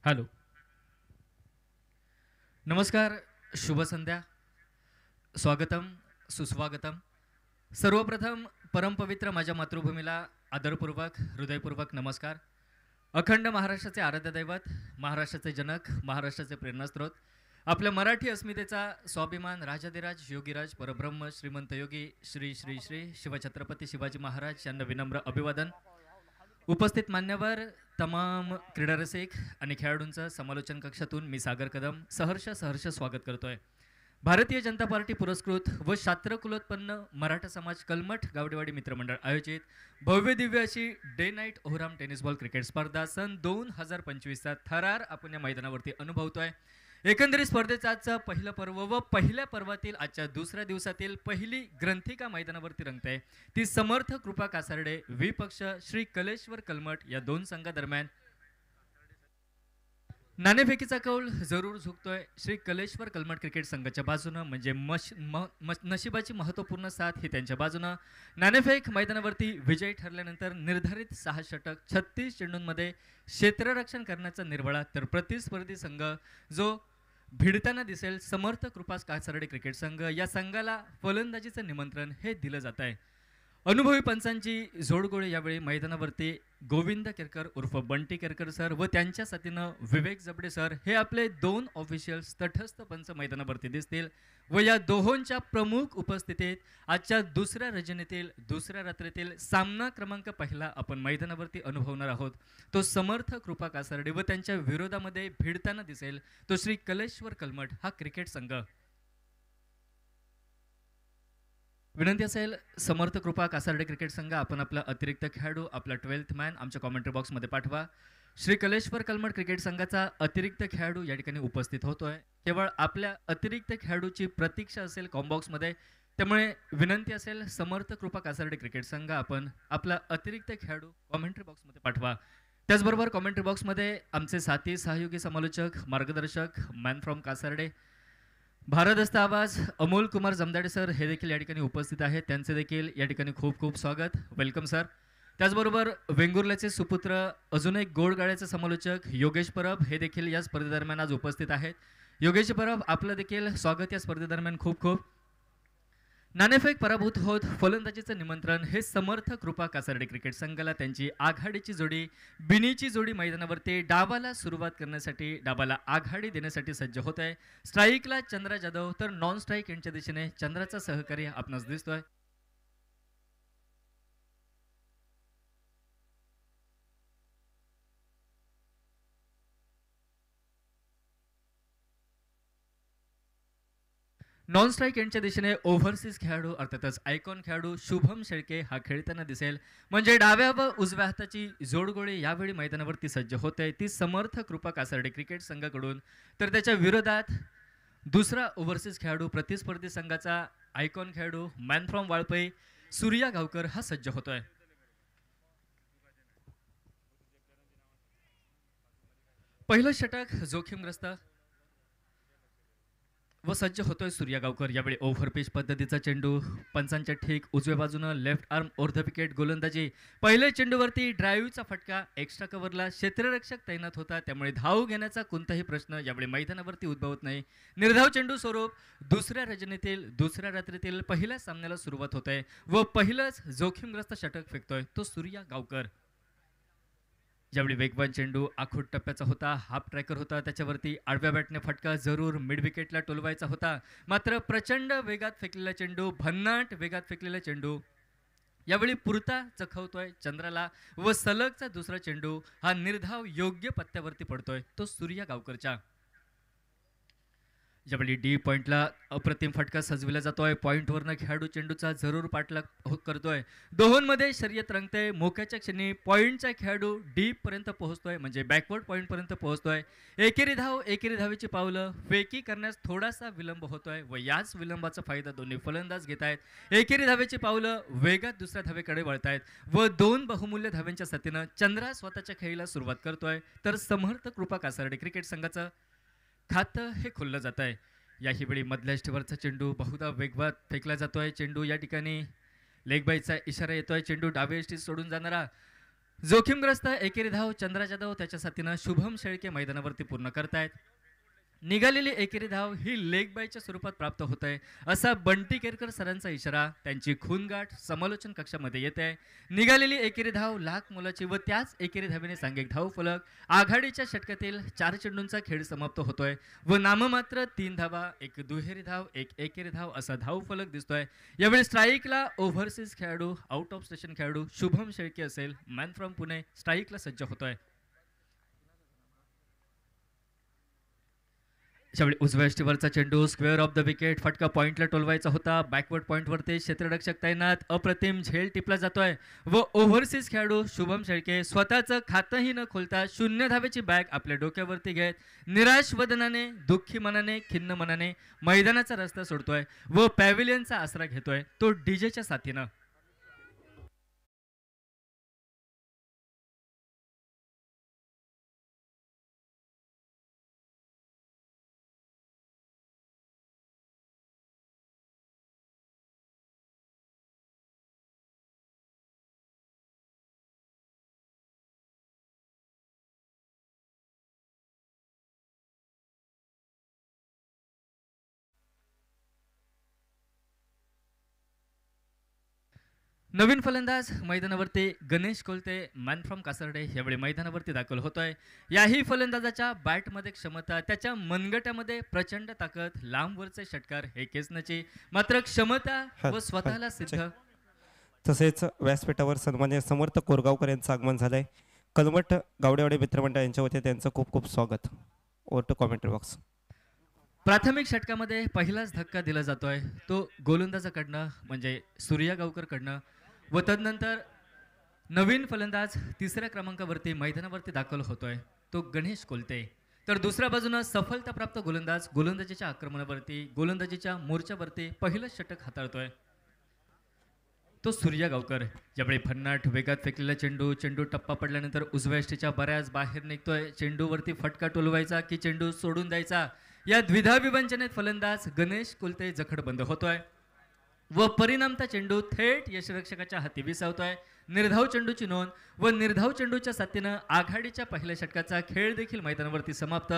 Hello. नमस्कार. शुभ संध्या. स्वागतम, सुस्वागतम. सर्वप्रथम परमपवित्र माझ्या मातृभूमीला आदरपूर्वक, हृदयपूर्वक नमस्कार. अखंड महाराष्ट्राचे आराध्य दैवत, महाराष्ट्राचे जनक, महाराष्ट्राचे प्रेरणास्त्रोत, आपल्या मराठी अस्मितेचा स्वाभिमान, राजाधिराज योगीराज परब्रह्म श्रीमंत योगी श्री श्री श्री शिवछत्रपती शिवाजी महाराज यांना विनम्र अभिवादन. उपस्थित मान्यवर, तमाम क्रीडारसिक आणि खेळाडूंचं समालोचन कक्षातून मी सागर कदम सहर्ष स्वागत करतोय. भारतीय जनता पार्टी पुरस्कृत व शास्त्रकुलोत्पन्न मराठा समाज कलमठ गावडेवाडी मित्रमंडळ आयोजित भव्य दिव्य अशी day night overarm tennis ball cricket स्पर्धा सन 2025चा थरार आपण या मैदानावरती अनुभवतोय. एकंदरीत स्पर्धेचं आजचं पहिलं पर्व व पहिल्या पर्वातील आजच्या दुसऱ्या दिवसातील पहिली ग्रंथिका मैदानावरती रंगते. ती समर्थ कृपा कासारडे विपक्ष श्री कलेश्वर कलमठ या दोन संघादरम्यान नाणेफेकीचा कौल जरूर झुकतोय श्री कलेश्वर कलमठ क्रिकेट संघाच्या बाजूनं. म्हणजे नशिबाची महत्त्वपूर्ण साथ ही त्यांच्या बाजूनं. नाणेफेक मैदानावरती विजयी ठरल्यानंतर निर्धारित 6 षटक 36 चेंडूंमध्ये क्षेत्ररक्षण करण्याचा निर्वाळा, तर प्रतिस्पर्धी संघ जो भिडताना दिसेल समर्थ कृपास कासारडे क्रिकेट संघ, या संघाला फलंदाजीचं निमंत्रण हे दिलं जात आहे. अनुभवी पंचांची जोडगोळी यावेळी मैदानावरती गोविंद केरकर उर्फ बंटी केरकर सर व त्यांच्या साथीनं विवेक जबडे सर हे आपले 2 ऑफिशियल्स तटस्थ पंच मैदानावरती दिसतील. व या दोहोंच्या प्रमुख उपस्थितीत आजच्या दुसऱ्या रजनीतील दुसऱ्या रात्रीतील सामना क्रमांक पहिला आपण मैदानावरती अनुभवणार आहोत. तो समर्थ कृपा कासारडे व त्यांच्या विरोधामध्ये भिडताना दिसेल तो श्री कलेश्वर कलमठ हा क्रिकेट संघ. विनंती असेल, समर्थ कृपा कासारडे क्रिकेट संघ आपण आपला अतिरिक्त खेळाडू, आपला 12th मॅन आमच्या कॉमेंट्री बॉक्समध्ये पाठवा. श्री कलेश्वर कलमठ क्रिकेट संघाचा अतिरिक्त खेळाडू या ठिकाणी उपस्थित होतोय. केवळ आपल्या अतिरिक्त खेळाडूची प्रतीक्षा असेल कॉम्बॉक्समध्ये. त्यामुळे विनंती असेल, समर्थ कृपा कासारडे क्रिकेट संघ आपण आपला अतिरिक्त खेळाडू कॉमेंट्री बॉक्समध्ये पाठवा. त्याचबरोबर कॉमेंट्री बॉक्समध्ये आमचे साथी सहयोगी समालोचक मार्गदर्शक मॅन फ्रॉम कासारडे भारदस्त आवाज अमोल कुमार जमदाडे सर हे देखील या ठिकाणी उपस्थित आहेत. त्यांचे देखील या ठिकाणी खूप खूप स्वागत, वेलकम सर. त्याचबरोबर वेंगुर्ल्याचे सुपुत्र अजून एक गोडगाड्याचे समालोचक योगेश परब हे देखील या स्पर्धेदरम्यान आज उपस्थित आहेत. योगेश परब, आपलं देखील स्वागत या स्पर्धेदरम्यान खूप खूप. नाणेफेक पराभूत होत फलंदाजीचं निमंत्रण हे समर्थ कृपा कासारडे क्रिकेट संघाला त्यांची आघाडीची जोडी बिनीची जोडी मैदानावरती डावाला सुरुवात करण्यासाठी, डावाला आघाडी देण्यासाठी सज्ज होत आहे. स्ट्राईकला चंद्रा जाधव तर नॉन स्ट्राईक यांच्या दिशेने चंद्राचा सहकारी आपणास दिसतोय. नॉन स्ट्राईक यांच्या दिशेने ओव्हरसीज खेळाडू अर्थातच आयकॉन खेळाडू शुभम शेळके हा खेळताना दिसेल. म्हणजे डाव्या व उजव्या हाताची जोडगोळी यावेळी मैदानावरती सज्ज होते ती समर्थ कृपा कासारडे क्रिकेट संघाकडून. तर त्याच्या विरोधात दुसरा ओव्हरसीज खेळाडू प्रतिस्पर्धी संघाचा आयकॉन खेळाडू मॅन फ्रॉम वाळपई सूर्या गावकर हा सज्ज होतोय. पहिलं षटक जोखीमग्रस्त व सज्ज होतोय सूर्या गावकर. यावेळी ओव्हरपिच पद्धतीचा चेंडू पंचांच्या ठीक उजव्या बाजूनं left arm over the wicket गोलंदाजी. पहिल्या चेंडूवरती ड्राईव्हचा फटका, एक्स्ट्रा कव्हरला क्षेत्ररक्षक तैनात होता त्यामुळे धाव घेण्याचा कोणताही प्रश्न यावेळी मैदानावरती उद्भवत नाही. निर्धाव चेंडू स्वरूप दुसऱ्या रजनीतील दुसऱ्या रात्रीतील पहिल्या सामन्याला सुरुवात होत आहे व पहिलंच जोखीमग्रस्त षटक फेकतोय तो सूर्या गावकर. ज्यावेळी वेगवान चेंडू आखूट टप्प्याचा होता, हाफ ट्रॅकर होता, त्याच्यावरती आडव्या बॅटने फटका जरूर मिड विकेटला टोलवायचा होता. मात्र प्रचंड वेगात फेकलेला चेंडू, भन्नाट वेगात फेकलेला चेंडू यावेळी पुरता चखवतोय चंद्राला व सलगचा दुसरा चेंडू हा निर्धाव योग्य पत्त्यावरती पडतोय तो सूर्या गावकरच्या. ज्यावेळी डी पॉइंटला अप्रतिम फटका सजविला जातोय, पॉइंटवरनं खेळाडू चेंडूचा जरूर पाठलाग करतोय. दोहोंमध्ये शर्यत रंगते. मोक्याच्या क्षणी पॉइंटचा खेळाडू डीप पर्यंत पोहोचतोय म्हणजे बॅकवर्ड पॉइंट पर्यंत पोहोचतोय. एकेरी धावेची पावलं फेकी करण्यास थोडासा विलंब होतोय व याच विलंबाचा फायदा दोन्ही फलंदाज घेत आहेत. एकेरी धावेची पावलं वेगात दुसऱ्या धावेकडे वळतायत व 2 बहुमूल्य धाव्यांच्या साथीनं चंद्रा स्वतःच्या खेळीला सुरुवात करतोय. तर समर्थ कृपा कासारडे क्रिकेट संघाचं खातं हे खुललं जात आहे. याही वेळी मधल्या स्टेवरचा चेंडू बहुधा वेगवात फेकला जातोय. चेंडू या ठिकाणी लेग बायचा इशारा येतोय. चेंडू डावे एष्टीत सोडून जाणारा जोखीमग्रस्त एकेरी धाव चंद्रा जाधव त्याच्या साथीनं शुभम शेळके मैदानावरती पूर्ण करतायत. निघालेली एकेरी धाव ही लेग बायच्या स्वरूपात प्राप्त होत आहे असा बंटी केरकर सरांचा इशारा त्यांची खूनगाठ समालोचन कक्षामध्ये येत आहे. निघालेली एकेरी धाव लाख मोलाची व त्याच एकेरी धावेने सांघिक धाव फलक आघाडीच्या षटकातील 4 चेंडूंचा खेळ समाप्त होतोय व नाममात्र 3 धावा, एक दुहेरी धाव, एक एकेरी धाव असा धाव फलक दिसतोय. यावेळी स्ट्राईकला ओव्हरसीज खेळाडू, आउट ऑफ स्टेशन खेळाडू शुभम शेळके असेल, मॅन फ्रॉम पुणे स्ट्राईकला सज्ज होतोय. त्यावेळी उजव्या यष्टीवरचा चेंडू स्क्वेअर ऑफ द विकेट, फटका पॉइंटला टोलवायचा होता. बॅकवर्ड पॉइंटवरती क्षेत्ररक्षक तैनात, अप्रतिम झेल टिपला जातोय व ओव्हरसीज खेळाडू शुभम शेळके स्वतःचं खातंही न खोलता 0 धावेची बॅग आपल्या डोक्यावरती घेत निराश वदनाने, दुःखी मनाने, खिन्न मनाने मैदानाचा रस्ता सोडतोय व पॅव्हिलियनचा आसरा घेतोय तो डीजेच्या साथीनं. नवीन फलंदाज मैदानावरती गणेश कोलते, मॅन फ्रॉम कासर्डे यावेळी मैदानावरती दाखल होतोय. याही फलंदाजाच्या बॅटमध्ये क्षमता, त्याच्या मनगटामध्ये प्रचंड ताकद, लांबवरचे षटकार हे केसनाची मात्र क्षमता व स्वतःला सिद्ध. तसेच व्यासपीठावर सन्मान्य समर्थ कोरगावकर यांचं आगमन झालंय. कलमठ गावडेवाडे मित्रमंडळ यांच्या वतीने त्यांचं खूप खूप स्वागत. Over to commentary box. प्राथमिक षटकामध्ये पहिलाच धक्का दिला जातोय तो गोलंदाजाकडनं म्हणजे सूर्या गावकरकडनं व तदनंतर नवीन फलंदाज 3ऱ्या क्रमांकावरती मैदानावरती दाखल होतोय तो गणेश कोलते. तर दुसऱ्या बाजूनं सफलता प्राप्त गोलंदाज गोलंदाजीच्या आक्रमणावरती, गोलंदाजीच्या मोर्चावरती पहिलं षटक हाताळतोय तो सूर्या गावकर. ज्यावेळी भन्नाट वेगात फेकलेला चेंडू टप्पा पडल्यानंतर उजव्या यष्टीच्या बऱ्याच बाहेर निघतोय. चेंडूवरती फटका टोलवायचा की चेंडू सोडून द्यायचा या द्विधा विवंचनेत फलंदाज गणेश कोलते जखड बंद होतोय व परिणामता चेंडू थेट यष्टिरक्षकाच्या हाती विसावतोय. निर्धाव चेंडूची नोंद व निर्धाव चेंडूच्या साथीनं आघाडीच्या पहिल्या षटकाचा खेळ देखील मैदानावरती समाप्त.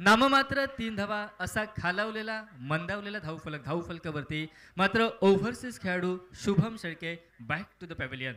नाममात्र 3 धावा असा खालावलेला मंदावलेला धावफलकावरती मात्र ओव्हरसीज खेळाडू Shubham Shelke back to the pavilion.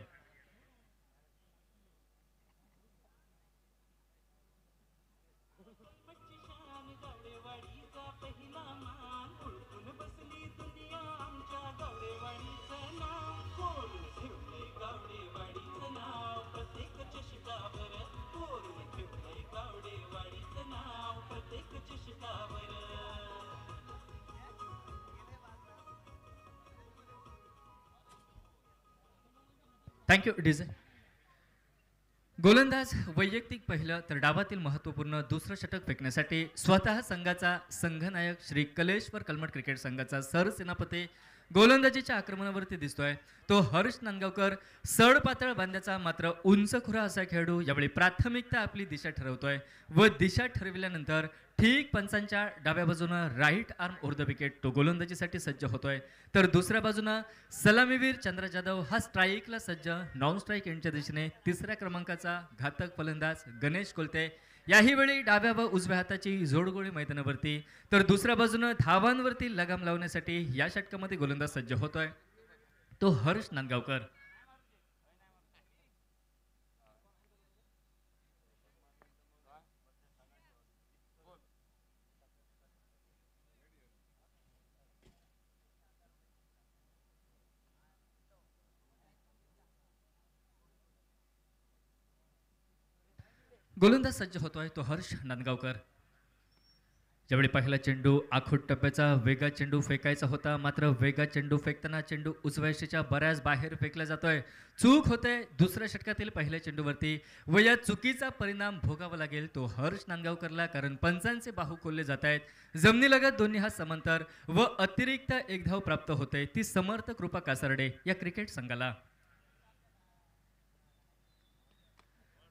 Thank you DJ. गोलंदाज वैयक्तिक पहिलं तर डावातील महत्त्वपूर्ण दुसरं षटक फेकण्यासाठी स्वतः संघाचा संघनायक श्री कलेश्वर कलमठ क्रिकेट संघाचा सरसेनापती गोलंदाजीच्या आक्रमणावरती दिसतोय तो हर्ष नांदगावकर. सड पातळ बांध्याचा मात्र उंचखुरा असा खेळाडू यावेळी प्राथमिकता आपली दिशा ठरवतोय व दिशा ठरविल्यानंतर ठीक पंचांच्या डाव्या बाजूनं right arm over the wicket तो गोलंदाजीसाठी सज्ज होतोय. तर दुसऱ्या बाजूनं सलामीवीर चंद्रा जाधव हा स्ट्राईकला सज्ज. नॉन स्ट्राईक एंडच्या दिशेने 3ऱ्या क्रमांकाचा घातक फलंदाज गणेश कोलते. याही वेळी डाव्या व उजव्या हाताची जोडगोळी मैदानावरती. तर दुसऱ्या बाजूनं धावांवरती लगाम लावण्यासाठी या षटकामध्ये गोलंदाज सज्ज होतोय तो हर्ष नांदगावकर. गोलंदाज सज्ज होतोय तो हर्ष नांदगावकर. ज्यावेळी पहिला चेंडू आखूट टप्प्याचा वेगात चेंडू फेकायचा होता मात्र वेगात चेंडू फेकताना चेंडू उजव्या यष्टीच्या बऱ्याच बाहेर फेकला जातोय. चूक होते दुसऱ्या षटकातील पहिल्या चेंडूवरती व या चुकीचा परिणाम भोगावा लागेल तो हर्ष नांदगावकरला कारण पंचांचे बाहू खोलले जात आहेत. जमिनीलगत दोन्ही हात समांतर व अतिरिक्त 1 धाव प्राप्त होते ती समर्थ कृपा कासारडे या क्रिकेट संघाला.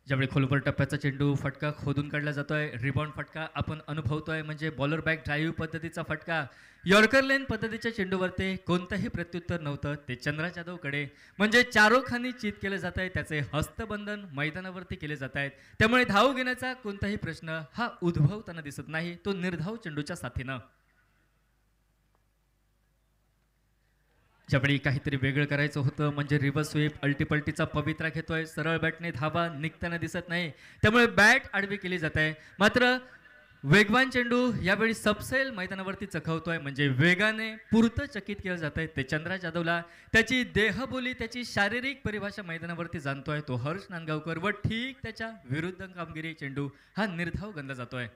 ज्यावेळी खोलवर टप्प्याचा चेंडू फटका खोदून काढला जातोय, रिबाउंड फटका आपण अनुभवतोय म्हणजे बॉलर बॅक ड्राईव्ह पद्धतीचा फटका. यॉर्कर लेन पद्धतीच्या चेंडूवरती कोणतंही प्रत्युत्तर नव्हतं ते चंद्रा जाधवकडे, म्हणजे चारोखानी चित केलं जात आहे, त्याचे हस्तबंधन मैदानावरती केले जात आहेत. त्यामुळे धाव घेण्याचा कोणताही प्रश्न हा उद्भवताना दिसत नाही, तो निर्धाव चेंडूच्या साथीनं. ज्यावेळी काहीतरी वेगळं करायचं होतं म्हणजे रिव्हर्स स्वीप अल्टीपल्टीचा पवित्रा घेतोय, सरळ बॅटने धावा निघताना दिसत नाही, त्यामुळे बॅट आडवी केली जात आहे. मात्र वेगवान चेंडू यावेळी सबसेल मैदानावरती चखवतोय, म्हणजे वेगाने पुरतं चकित केलं जात आहे ते चंद्रा जाधवला. त्याची देहबोली, त्याची शारीरिक परिभाषा मैदानावरती जाणतोय तो हर्ष नांदगावकर, व ठीक त्याच्या विरुद्ध कामगिरी चेंडू हा निर्धाव गणला जातोय.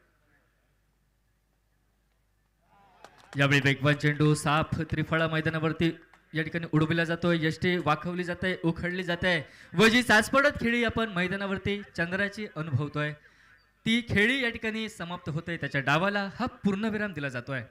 यावेळी वेगवान चेंडू साफ त्रिफळा मैदानावरती या ठिकाणी उडविला जातोय, यष्टी वाखवली जाते, उखडली जाते, व जी सासपडत खेळी आपण मैदानावरती चंद्राची अनुभवतोय ती खेळी या ठिकाणी समाप्त होते. त्याच्या डावाला हा पूर्णविराम दिला जातोय.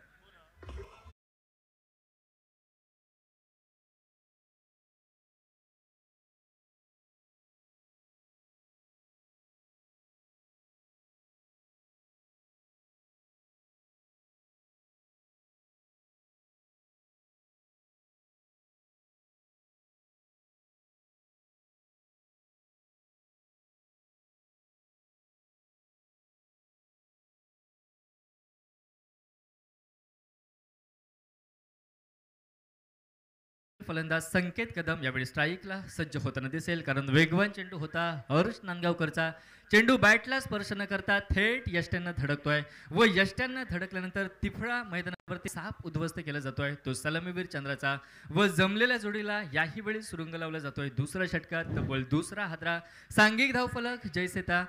फलंदाज संकेत कदम यावेळी स्ट्राईकला सज्ज होताना दिसेल, कारण वेगवान चेंडू होता हर्ष नांदगावकरचा. चेंडू बॅटला स्पर्श न करता थेट यष्ट्यांना धडकतोय, व यष्ट्यांना धडकल्यानंतर तिफळा मैदानावरती साप उद्ध्वस्त केला जातोय तो सलामीवीर चंद्राचा, व जमलेल्या जोडीला याही वेळी सुरुंग लावला जातोय. दुसऱ्या षटकात तब्बल दुसरा हादरा, सांघिक धावफलक जयसेता,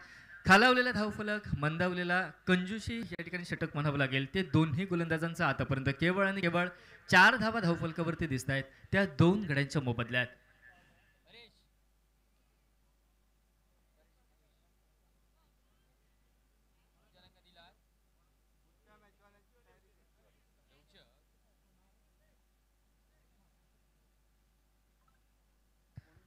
खालावलेला धावफलक, मंदावलेला कंजूशी या ठिकाणी षटक म्हणावं लागेल. ते दोन्ही गोलंदाजांचा आतापर्यंत केवळ आणि केवळ 4 धावा धावफलकावरती दिसत आहेत, त्या 2 गड्यांच्या मोबदल्यात.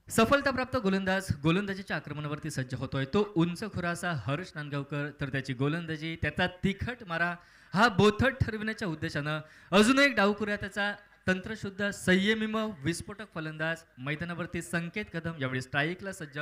सफलताप्राप्त गोलंदाज गोलंदाजीच्या आक्रमणावरती सज्ज होतोय, तो उंच खुरासा हर्ष नांदगावकर. तर त्याची गोलंदाजी, त्याचा तिखट मारा हा बोथट ठरविण्याच्या उद्देशानं अजून एक डावकुऱ्या त्याचा तंत्रशुद्ध संयमी विस्फोटक फलंदाज मैदानावरती संकेत कदम यावेळी स्ट्राईकला सज्ज.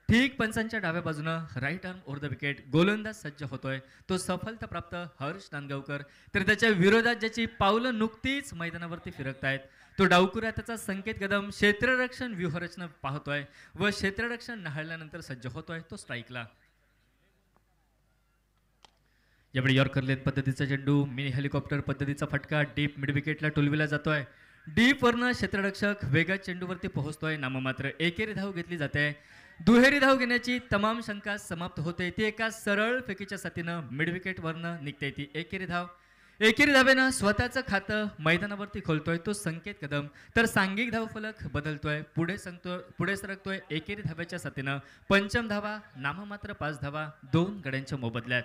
ठीक पंचांच्या डाव्या बाजूनं right arm over the wicket गोलंदाज सज्ज होतोय तो सफलताप्राप्त हर्ष नांदगावकर. तर त्याच्या विरोधात ज्याची पावलं नुकतीच मैदानावरती फिरकतायत तो डावकुऱ्या त्याचा संकेत कदम क्षेत्ररक्षण व्यूहरचना पाहतोय, व क्षेत्ररक्षण न्हाळल्यानंतर सज्ज होतोय तो स्ट्राईकला. यावेळी यॉर्कर लेन पद्धतीचा चेंडू मिनी हेलिकॉप्टर पद्धतीचा फटका डीप मिड विकेटला टोलविला जातोय. डीप वरनं क्षेत्ररक्षक वेगात चेंडूवरती पोहोचतोय, नाममात्र एकेरी धाव घेतली जाते. दुहेरी धाव घेण्याची तमाम शंका समाप्त होते, ती एका सरळ फेकीच्या साथीनं मिड विकेट वरनं निघते ती एकेरी धाव. एकेरी धावेनं स्वतःचं खातं मैदानावरती खोलतोय तो संकेत कदम. तर सांघिक धावफलक बदलतोय, पुढे सरकतोय एकेरी धाव्याच्या साथीनं. पंचम धावा, नाममात्र 5 धावा 2 गड्यांच्या मोबदल्यात.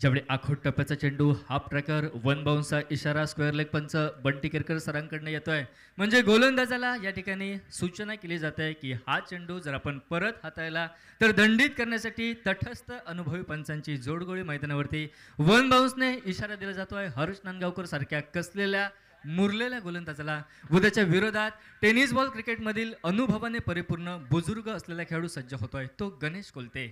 ज्यावेळी आखोट टप्प्याचा चेंडू हाफ ट्रॅकर वन बाउन्सचा इशारा स्क्वेअर लेग पंच बंटी केरकर सरांकडनं येतोय, म्हणजे गोलंदाजाला या ठिकाणी सूचना केली जाते की हा चेंडू जर आपण परत हाताळला तर दंडित करण्यासाठी तटस्थ अनुभवी पंचांची जोडगोळी मैदानावरती वन बाउन्सने इशारा दिला जातोय हर्ष नांदगावकर सारख्या कसलेल्या मुरलेल्या गोलंदाजाला. व त्याच्या विरोधात टेनिस बॉल क्रिकेटमधील अनुभवाने परिपूर्ण बुजुर्ग असलेला खेळाडू सज्ज होतोय तो गणेश कोलते.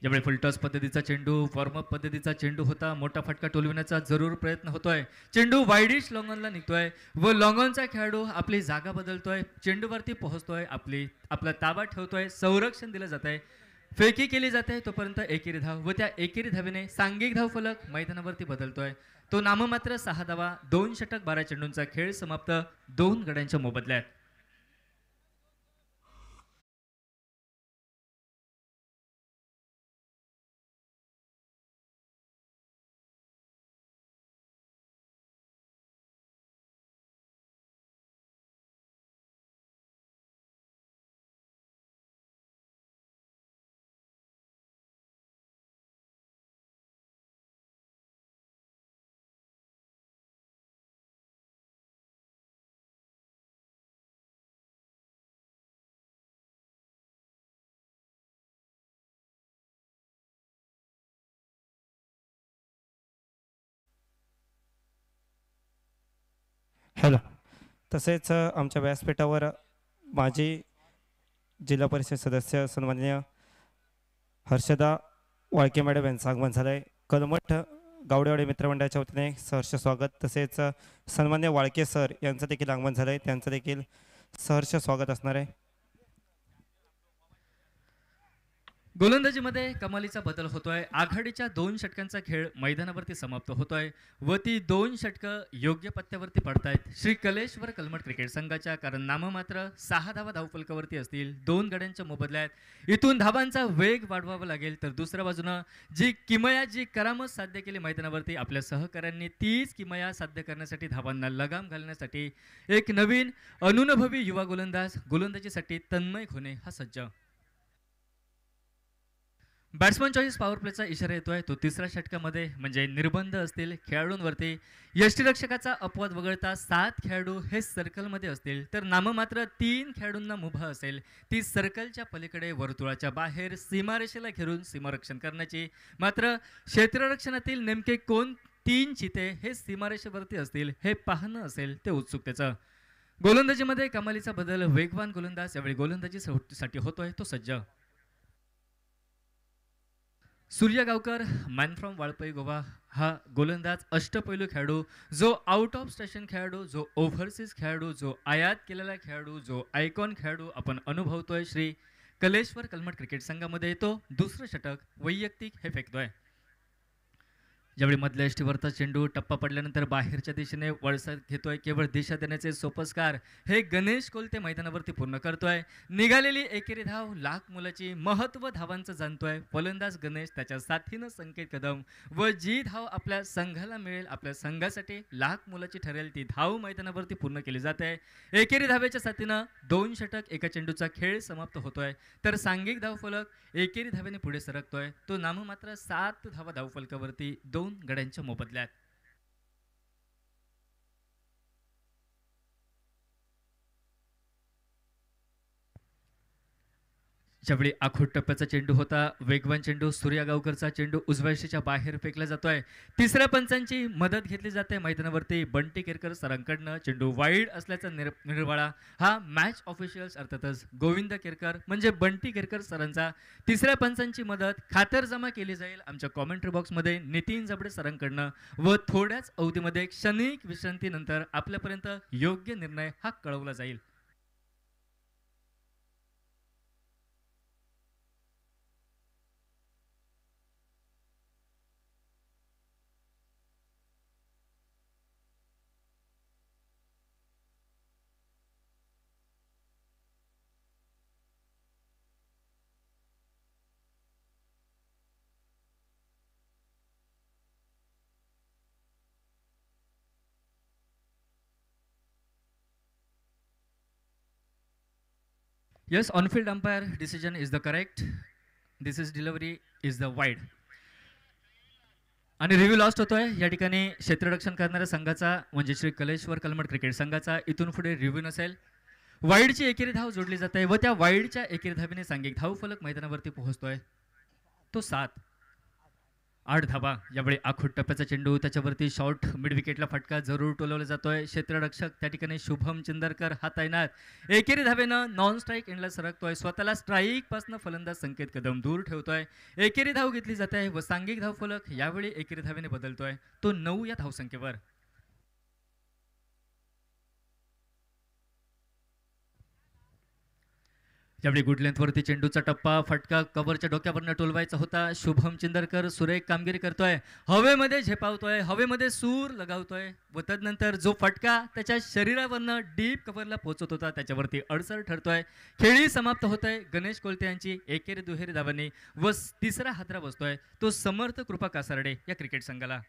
ज्यावेळी फुलटॉस पद्धतीचा चेंडू वॉर्मअप पद्धतीचा चेंडू होता, मोठा फटका टोलविण्याचा जरूर प्रयत्न होतोय. चेंडू वाईडिश लॉंगॉनला निघतोय, व लॉंगॉनचा खेळाडू आपली जागा बदलतोय, चेंडूवरती पोहोचतोय, आपला ताबा ठेवतोय, संरक्षण दिलं जात आहे, फेकी केली जाते तोपर्यंत एकेरी धाव, व त्या एकेरी धावेने सांघिक धाव फलक मैदानावरती बदलतोय तो नाममात्र 6 धावा 2 षटक 12 चेंडूंचा खेळ समाप्त 2 गड्यांच्या मोबदल्यात. हॅलो. तसेच आमच्या व्यासपीठावर माजी जिल्हा परिषद सदस्य सन्माननीय हर्षदा वाळके मॅडम यांचं आगमन झालं आहे. कलमठ गावडेवाडी मित्रमंडळाच्या वतीने सहर्ष स्वागत. तसेच सन्मान्य वाळके सर यांचं देखील आगमन झालं आहे, त्यांचं देखील सहर्ष स्वागत असणार आहे. गोलंदाजीमध्ये कमालीचा बदल होतोय. आघाडीच्या 2 षटकांचा खेळ मैदानावरती समाप्त होतोय व ती 2 षटकं योग्य पत्त्यावरती पडतायत श्री कलेश्वर कलमठ क्रिकेट संघाच्या, कारण नाममात्र 6 धावा धावफलकावरती असतील. 2 गड्यांच्या मोबदल्यात इथून धावांचा वेग वाढवावा लागेल. तर दुसऱ्या बाजूनं जी किमया, जी करामत साध्य केली मैदानावरती आपल्या सहकाऱ्यांनी, तीच किमया साध्य करण्यासाठी, धावांना लगाम घालण्यासाठी एक नवीन अनुभवी युवा गोलंदाज गोलंदाजीसाठी तन्मय खोने हा सज्ज. बॅट्समन चॉईस पॉवर प्लेचा इशारा येतोय. तो तिसऱ्या षटकामध्ये म्हणजे निर्बंध असतील खेळाडूंवरती. यष्टीरक्षकाचा अपवाद वगळता 7 खेळाडू हे सर्कलमध्ये असतील, तर नाममात्र 3 खेळाडूंना मुभा असेल ती सर्कलच्या पलीकडे वर्तुळाच्या बाहेर सीमारेषेला घेरून सीमारक्षण करण्याची. मात्र क्षेत्ररक्षणातील नेमके कोण 3 चिते हे सीमारेषेवरती असतील हे पाहणं असेल ते उत्सुकतेचं. गोलंदाजीमध्ये कमालीचा बदल. वेगवान गोलंदाज यावेळी गोलंदाजीसाठी होतोय तो सज्ज. सूर्य गावकर, मॅन फ्रॉम वाळपई गोवा हा गोलंदाज, अष्टपैलू खेळाडू, जो आउट ऑफ स्टेशन खेळाडू, जो ओव्हरसीज खेळाडू, जो आयात केलेला खेळाडू, जो आयकॉन खेळाडू आपण अनुभवतोय श्री कलेश्वर कलमठ क्रिकेट संघामध्ये. येतो दुसरं षटक वैयक्तिक हे फेकतोय. ज्यावेळी मधल्या यष्टीवरचा चेंडू टप्पा पडल्यानंतर बाहेरच्या दिशेने वळसत घेतोय. केवळ दिशा देण्याचे सोपस्कार हे गणेश कोलते मैदानावरती पूर्ण करतोय. निघालेली एकेरी धाव लाख मुलाची, महत्व धावांचं जाणतोय फलंदाज गणेश, त्याच्या साथीनं संकेत कदम व जी धाव आपल्या संघाला मिळेल, आपल्या संघासाठी लाख मुलाची ठरेल, ती धाव मैदानावरती पूर्ण केली जाते. एकेरी धावेच्या साथीनं 2 षटक एका चेंडूचा खेळ समाप्त होतोय. तर सांघिक धावफलक एकेरी धावेने पुढे सरकतोय. तो नाममात्र 7 धावा धावफलकावरती 2 गड्यांच्या मोबदल्यात. ज्यावेळी आखूड टप्प्याचा चेंडू होता, वेगवान चेंडू, सूर्या गावकरचा चेंडू उजव्या यष्टीच्या बाहेर फेकला जातोय. तिसऱ्या पंचांची मदत घेतली जाते मैदानावरती. बंटी केरकर सरांकडनं चेंडू वाईड असल्याचा निर्वाळा हा मॅच ऑफिशियल्स अर्थातच गोविंद केरकर म्हणजे बंटी केरकर सरांचा. तिसऱ्या पंचांची मदत खातरजमा केली जाईल आमच्या कॉमेंट्री बॉक्समध्ये नितीन जबडे सरांकडनं व थोड्याच अवधीमध्ये क्षणिक विश्रांतीनंतर आपल्यापर्यंत योग्य निर्णय हा कळवला जाईल. Yes, on-field umpire decision is the correct. This is delivery is the wide. आणि रिव्ह्यू लॉस्ट होतोय या ठिकाणी. क्षेत्ररक्षण करणाऱ्या संघाचा म्हणजे श्री कलेश्वर कलमठ क्रिकेट संघाचा इथून पुढे रिव्ह्यू नसेल. वाईडची एकेरी धाव जोडली जाते व त्या वाईडच्या एकेरी धावेने सांघिक धावफलक मैदानावरती पोहोचतोय तो 8 धावा. यावेळी आखूड टप्प्याचा चेंडू, त्याच्यावरती शॉर्ट मिड विकेटला फटका जरूर टोलवला जातोय. क्षेत्ररक्षक त्या ठिकाणी शुभम चिंदरकर हा तैनात. एकेरी धावेनं नॉन स्ट्राईक एंडला सरकतोय. स्वतःला स्ट्राईक पासून फलंदाज संकेत कदम दूर ठेवतोय. एकेरी धाव घेतली जाते व सांघिक धावफलक यावेळी एकेरी धावेने बदलतोय तो 9 या धावसंख्येवर. त्यावेळी गुड लेंथवरती चेंडूचा टप्पा, फटका कव्हरच्या डोक्यावरनं टोलवायचा होता. शुभम चिंदरकर सुरेख कामगिरी करतोय, हवेमध्ये झेपावतोय, हवेमध्ये सूर लगावतोय व तदनंतर जो फटका त्याच्या शरीरावरनं डीप कव्हरला पोहोचत होता त्याच्यावरती अडसर ठरतोय. खेळी समाप्त होतोय गणेश कोलते यांची एकेरी दुहेरी धावांनी व तिसरा हादरा बसतोय तो समर्थ कृपा कासारडे या क्रिकेट संघाला.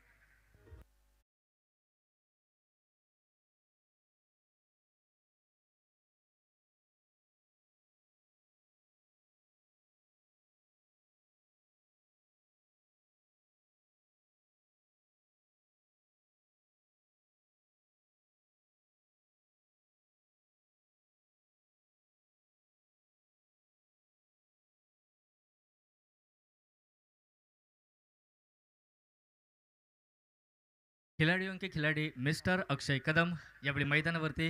खिलाडीयों के खिलाडी मिस्टर अक्षय कदम यावेळी मैदानावरती.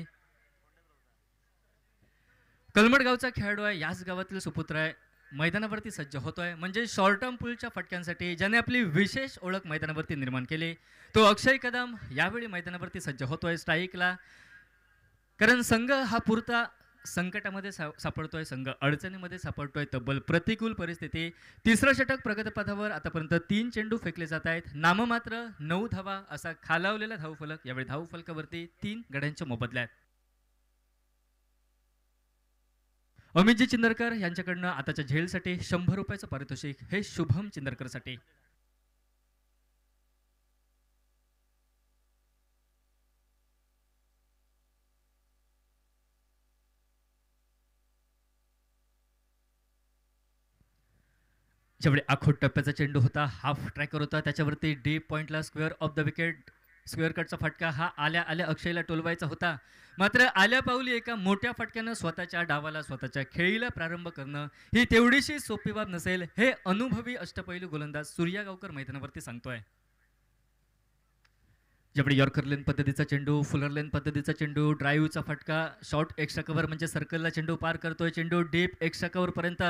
कलमड गावचा खेळाडू आहे, याच गावातील सुपुत्र आहे. मैदानावरती सज्ज होतोय, म्हणजे शॉर्ट टर्म पुलच्या फटक्यांसाठी ज्याने आपली विशेष ओळख मैदानावरती निर्माण केली तो अक्षय कदम यावेळी मैदानावरती सज्ज होतोय स्ट्राईकला. कारण संघ हा पुरता संकटामध्ये सापडतोय, संघ अडचणीमध्ये सापडतोय, तब्बल प्रतिकूल परिस्थिती. तिसरं षटक प्रगतपथावर आतापर्यंत 3 चेंडू फेकले जात आहेत, नाममात्र 9 धावा असा खालावलेला धावफलक. यावेळी धावफलकावरती 3 गड्यांच्या मोबदल्यात. अमितजी चिंदरकर यांच्याकडनं आताच्या झेलसाठी 100 रुपयाचं पारितोषिक हे शुभम चिंदरकरसाठी. ज्यावेळी आखोट टप्प्याचा चेंडू होता, हाफ ट्रॅकर होता, त्याच्यावरती डीप पॉइंटला square off the wicket square कटचा फटका हा आल्या आल्या अक्षयला टोलवायचा होता. मात्र आल्या पावली एका मोठ्या फटक्यानं स्वतःच्या डावाला स्वतःच्या खेळीला प्रारंभ करणं ही तेवढीशी सोपी बाब नसेल, हे अनुभवी अष्टपैलू गोलंदाज सूर्या गावकर मैदानावरती सांगतोय. ज्यावेळी यॉर्कर लेन पद्धतीचा चेंडू, फुलर लेन पद्धतीचा चेंडू, ड्राईव्हचा फटका, शॉर्ट एक्स्ट्रा कव्हर म्हणजे सर्कलला चेंडू पार करतोय, चेंडू डीप एक्स्ट्रा कव्हर पर्यंत.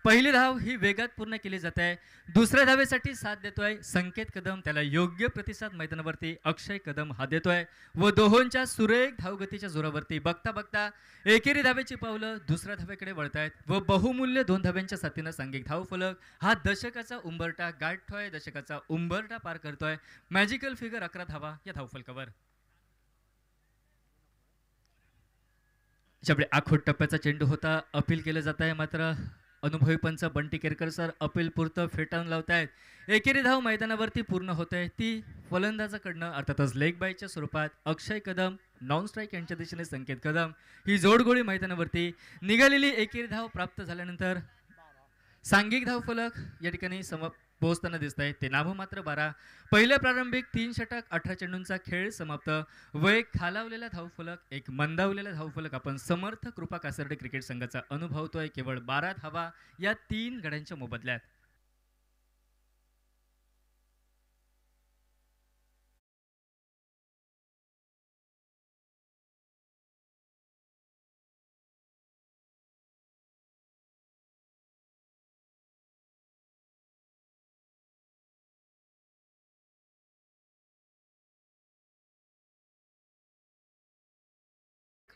पहिली धाव ही वेगात पूर्ण केली जात आहे. दुसऱ्या धावेसाठी साथ देतोय संकेत कदम, त्याला योग्य प्रतिसाद मैदानावरती अक्षय कदम हा देतोय. व दोहोंच्या सुरेख धावगतीच्या जोरावरती बघता बघता एकेरी धावेची पावलं दुसऱ्या धावेकडे वळतायत व बहुमूल्य 2 धाव्यांच्या साथीनं सांघिक धावफलक हा दशकाचा उंबरठा गाठतोय, दशकाचा उंबरठा पार करतोय. मॅजिकल फिगर 11 धावा या धावफलकावर. ज्यावेळी आखोट टप्प्याचा चेंडू होता, अपील केलं जात आहे, मात्र अनुभवी पंच बंटी केरकर सर अपील पुरतं फेटाळून लावतायत. एकेरी धाव मैदानावरती पूर्ण होते, ती फलंदाजाकडनं अर्थातच लेग बायच्या स्वरूपात अक्षय कदम, नॉन स्ट्राईक यांच्या दिशेने संकेत कदम. ही जोडगोळी मैदानावरती निघालेली एकेरी धाव प्राप्त झाल्यानंतर सांघिक धावफलक या ठिकाणी पोहोचताना दिसत आहे, ते नाममात्र 12. पहिल्या प्रारंभिक 3 षटक 18 चेंडूंचा खेळ समाप्त व एक खालावलेला धावफलक, एक मंदावलेला धावफलक आपण समर्थ कृपा कासर्डे क्रिकेट संघाचा अनुभवतोय. केवळ 12 धावा या 3 गड्यांच्या मोबदल्यात.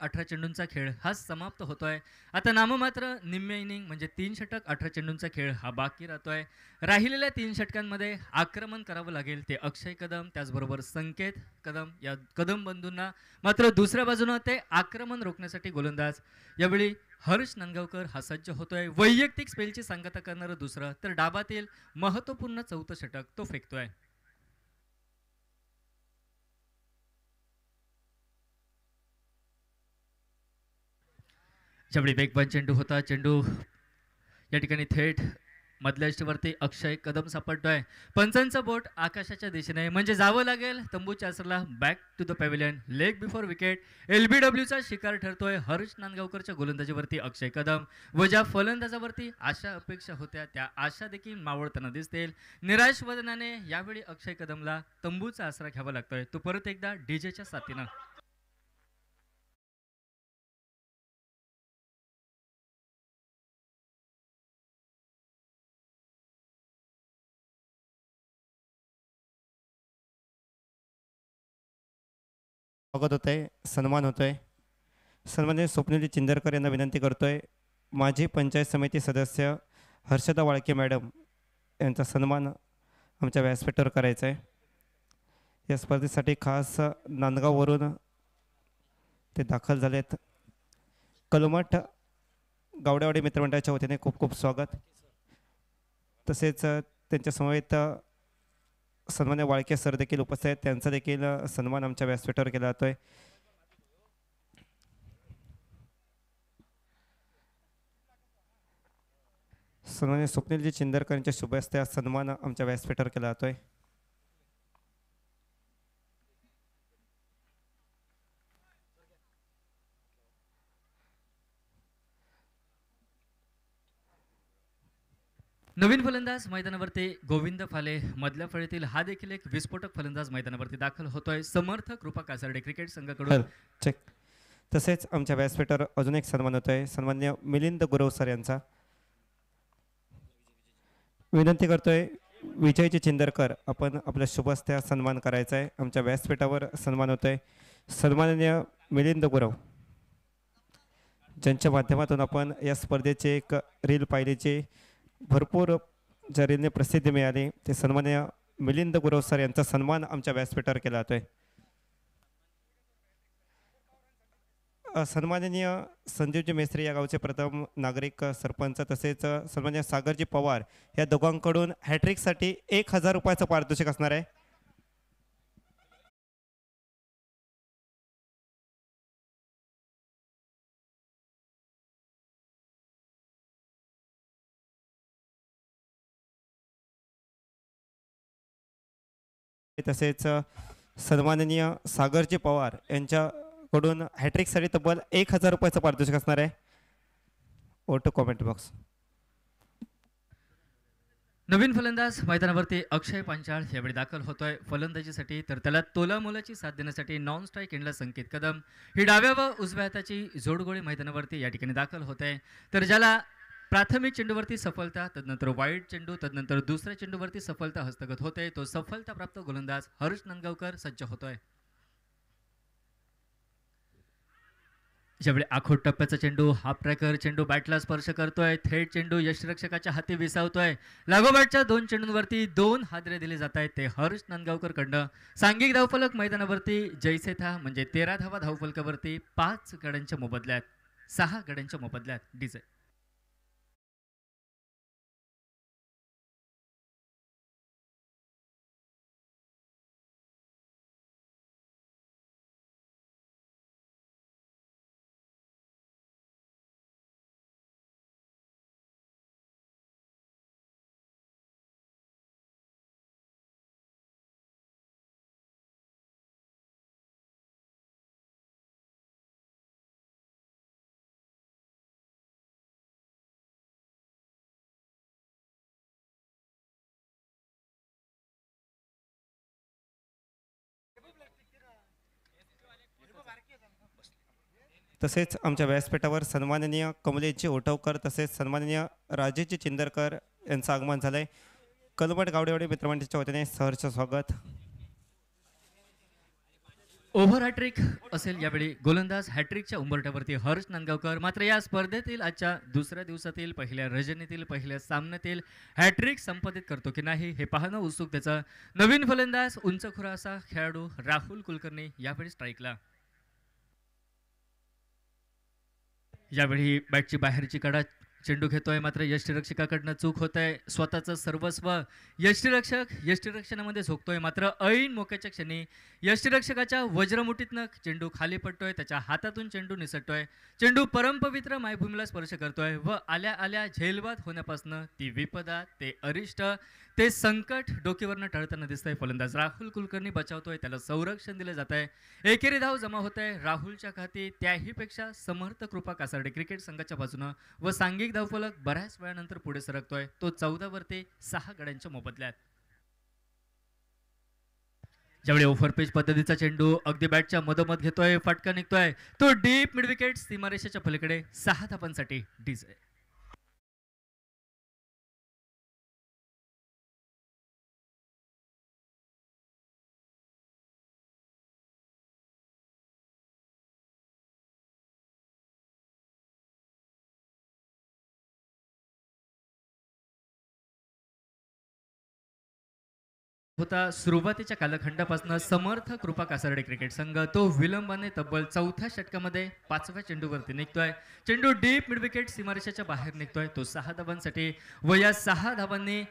अठरा चेंडूंचा खेळ हा समाप्त होतोय. आता नाममात्र निम्मे इनिंग म्हणजे 3 षटक 18 चेंडूंचा खेळ हा बाकी राहतोय. राहिलेल्या 3 षटकांमध्ये आक्रमण करावं लागेल ते अक्षय कदम, त्याचबरोबर संकेत कदम या कदम बंधूंना. मात्र दुसऱ्या बाजूनं ते आक्रमण रोखण्यासाठी गोलंदाज यावेळी हर्ष नांदगावकर हा सज्ज होतोय. वैयक्तिक स्पेलची सांगता करणारं दुसरं तर डाबातील महत्त्वपूर्ण 4थं षटक तो फेकतोय. ज्यावेळी वेगवान चेंडू होता, चेंडू या ठिकाणी थेट मधल्या यष्टीवरती अक्षय कदम सापडतोय. पंचांचं बोट आकाशाच्या दिशेने म्हणजे जावं लागेल तंबूच्या आसरला. Back to the pavilion, leg before wicket. LBWचा शिकार ठरतोय हर्ष नांदगावकरच्या गोलंदाजीवरती अक्षय कदम. व ज्या फलंदाजावरती आशा अपेक्षा होत्या त्या आशा देखील मावळताना दिसतील. निराश वदनाने यावेळी अक्षय कदमला तंबूचा आसरा घ्यावा लागतोय, तो परत एकदा डीजेच्या साथीनं. स्वागत होत आहे, सन्मान होतोय. सन्माननीय स्वप्नील चिंदरकर यांना विनंती करतोय, माजी पंचायत समिती सदस्य हर्षदा वाळके मॅडम यांचा सन्मान आमच्या व्यासपीठावर करायचा आहे. या स्पर्धेसाठी खास नांदगाववरून ते दाखल झालेत. कलमठ गावडेवाडी मित्रमंडळाच्या वतीने खूप खूप स्वागत. तसेच त्यांच्या समवेत सन्मान्य वाळके सर देखील उपस्थित आहेत, त्यांचा देखील सन्मान आमच्या व्यासपीठावर केला जातोय. सन्मान्य स्वप्नीलजी चिंदरकर यांच्या शुभ हस्ते सन्मान आमच्या व्यासपीठावर केला जातोय. नवीन फलंदाज मैदानावरती गोविंद फाले मधल्या फळीतील हा देखील एक विस्फोटक फलंदाज मैदानावरती दाखल होतोय समर्थ कृपा कासार्डे क्रिकेट संघाकडून. चेक. तसेच आमच्या व्यासपीठावर अजून एक सन्मान होत आहे, सन्मान्य मिलिंद गुरव सर यांचा. विनंती करतोय विजयजी चिंदरकर, आपण आपल्या शुभ हस्ते सन्मान करायचा आहे. आमच्या व्यासपीठावर सन्मान होत आहे सन्माननीय मिलिंद गुरव, ज्यांच्या माध्यमातून आपण या स्पर्धेचे एक रील पाहिलीची भरपूर ज्या रीलने प्रसिद्धी मिळाली, ते सन्माननीय मिलिंद गुरव सर यांचा सन्मान आमच्या व्यासपीठावर केला जातोय. सन्माननीय संजीवजी मेस्त्री या गावचे प्रथम नागरिक सरपंच, तसेच सन्माननीय सागरजी पवार या दोघांकडून हॅट्रिकसाठी 1000 रुपयाचं पारितोषिक असणार आहे. तसेच सन्माननीय सागरजी पवार यांच्याकडून हॅट्रिकसाठी तब्बल 1000 रुपयाचं पारितोषिक असणार आहे. ओटो कॉमेंट बॉक्स. नवीन फलंदाज मैदानावरती अक्षय पांचाळ यावेळी दाखल होतोय फलंदाजीसाठी, तर त्याला तोलामोलाची साथ देण्यासाठी नॉन स्ट्राईक एंडला संकेत कदम ही डाव्या व उजव्या हाताची जोडगोळी मैदानावरती या ठिकाणी दाखल होत आहे. तर ज्याला प्राथमिक चेंडूवरती सफलता, तदनंतर वाईट चेंडू, तदनंतर दुसऱ्या चेंडूवरती सफलता हस्तगत होते, तो सफलताप्राप्त गोलंदाज हर्ष नंदगावकर सज्ज होतोय. ज्यावेळी आखोट टप्प्याचा चेंडू हाफ ट्रॅकर चेंडू बॅटला स्पर्श करतोय, थेट चेंडू यष्टिरक्षकाच्या हाती विसावतोय. लागोपाठच्या 2 चेंडूंवरती 2 हादरे दिले जात आहेत, ते हर्ष नंदगावकर कडनं. सांघिक धावफलक मैदानावरती जैसे था म्हणजे 13 धावा धावफलकावरती 5 गड्यांच्या मोबदल्यात 6 गड्यांच्या मोबदल्यात डीजे. तसेच आमच्या व्यासपीठावर सन्माननीय कमलेशजी ओटवकर तसेच सन्माननीय राजेशजी चिंदरकर यांचं आगमन झालंय. कलमट गावडेवाडी मित्रमंडळाच्या वतीने सहर्ष स्वागत. ओव्हर हॅट्रिक असेल यावेळी गोलंदाज हॅट्रिकच्या उंबरठ्यावरती हर्ष नंदगावकर. मात्र या स्पर्धेतील आजच्या दुसऱ्या दिवसातील पहिल्या रजनीतील पहिल्या सामन्यातील हॅट्रिक संपादित करतो की नाही हे पाहणं उत्सुकतेचं. नवीन फलंदाज उंचखुरा असा खेळाडू राहुल कुलकर्णी यावेळी स्ट्राईकला. यावेळी बॅटची बाहेरची कडा चेंडू घेतोय, मात्र यष्टिरक्षकाकडनं चूक होत आहे. स्वतःचं सर्वस्व यष्टिरक्षणामध्ये झोकतोय, मात्र ऐन मोक्याच्या क्षणी यष्टिरक्षकाच्या वज्रमुठीतनं चेंडू खाली पडतोय, त्याच्या हातातून चेंडू निसटतोय. चेंडू परमपवित्र मायभूमीला स्पर्श करतोय व आल्या आल्या झेलबाद होण्यापासून ती विपदा, ते अरिष्ट, ते संकट डोकीवरनं टळताना दिसतंय. फलंदाज राहुल कुलकर्णी बचावतोय, त्याला संरक्षण दिलं जात आहे. एकेरी धाव जमा होत आहे राहुलच्या खाती, त्याहीपेक्षा समर्थ कृपा कासार्डे क्रिकेट संघाच्या बाजूनं व सांघिक धावफलक बऱ्याच वेळानंतर पुढे सरकतोय, तो 14 वरती 6 गड्यांच्या मोबदल्यात. ज्यावेळी ओव्हरपिच पद्धतीचा चेंडू अगदी बॅटच्या मधोमध घेतोय, फटका निघतोय, तो डीप मिड विकेट सीमारेषेच्या पलीकडे 6 धावांसाठी डीजे. होता सुरुवातीच्या कालखंडापासून समर्थ कृपा कासार्डे क्रिकेट संघ तो विलंबाने तब्बल 4थ्या षटकामध्ये 5व्या चेंडूवरती निघतोय. चेंडू डीप मिड विकेट सीमारेषेच्या बाहेर निघतोय, तो 6 धावांसाठी व या 6 धावांनी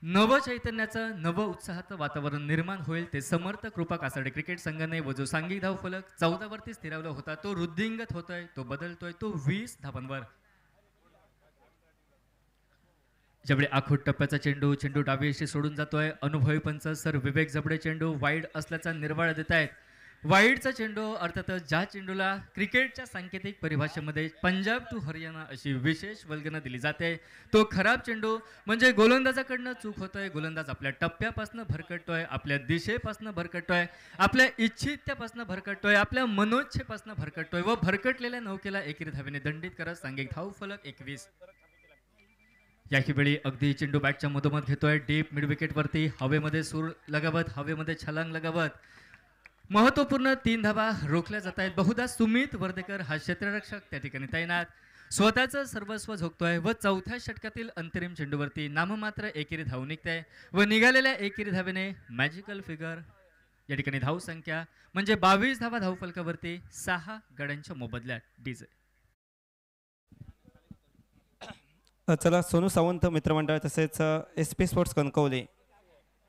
नव चैतन्याचं नव उत्साहाचं वातावरण निर्माण होईल, ते समर्थ कृपा कासार्डे क्रिकेट संघाने व जो सांघिक धावफलक 14 वरती स्थिरावला होता तो वृद्धिंगत होतोय, तो बदलतोय, तो 20 धावांवर. ज्यावेळी आखोट टप्प्याचा चेंडू डावी अशी सोडून जातोय, अनुभवी पंच सर विवेक जबडे चेंडू वाईड असल्याचा निर्वाळा देत आहेत. वाईडचा चेंडू अर्थातच ज्या चेंडूला क्रिकेटच्या सांकेतिक परिभाषेमध्ये पंजाब टू हरियाणा अशी विशेष वल्गना दिली जाते, तो खराब चेंडू म्हणजे गोलंदाजाकडनं चूक होतोय. गोलंदाज आपल्या टप्प्यापासून भरकटतोय, आपल्या दिशेपासून भरकटतोय, आपल्या इच्छित्यापासून भरकटतोय, आपल्या मनोच्छेपासून भरकटतोय व भरकटलेल्या नौकेला एकेरी धावेने दंडित करत सांघिक धावफलक 21. याही वेळी अगदी चेंडू बॅटच्या मधोमध घेतोय, डीप मिड विकेट वरती हवेमध्ये सूर लगावत, हवेमध्ये छलांग लगावत महत्वपूर्ण 3 धावा रोखल्या जात आहेत. बहुधा सुमित वर्देकर हा क्षेत्ररक्षक त्या ठिकाणी तैनात स्वतःचं सर्वस्व झोकतोय व चौथ्या षटकातील अंतरिम चेंडूवरती नाममात्र एकेरी धाव निघते व निघालेल्या एकेरी धावेने मॅजिकल फिगर या ठिकाणी धाव संख्या म्हणजे 22 धावा धावफलकावरती 6 गड्यांच्या मोबदल्यात डीजे. चला सोनू सावंत मित्रमंडळ तसेच एस पी स्पोर्ट्स कणकवली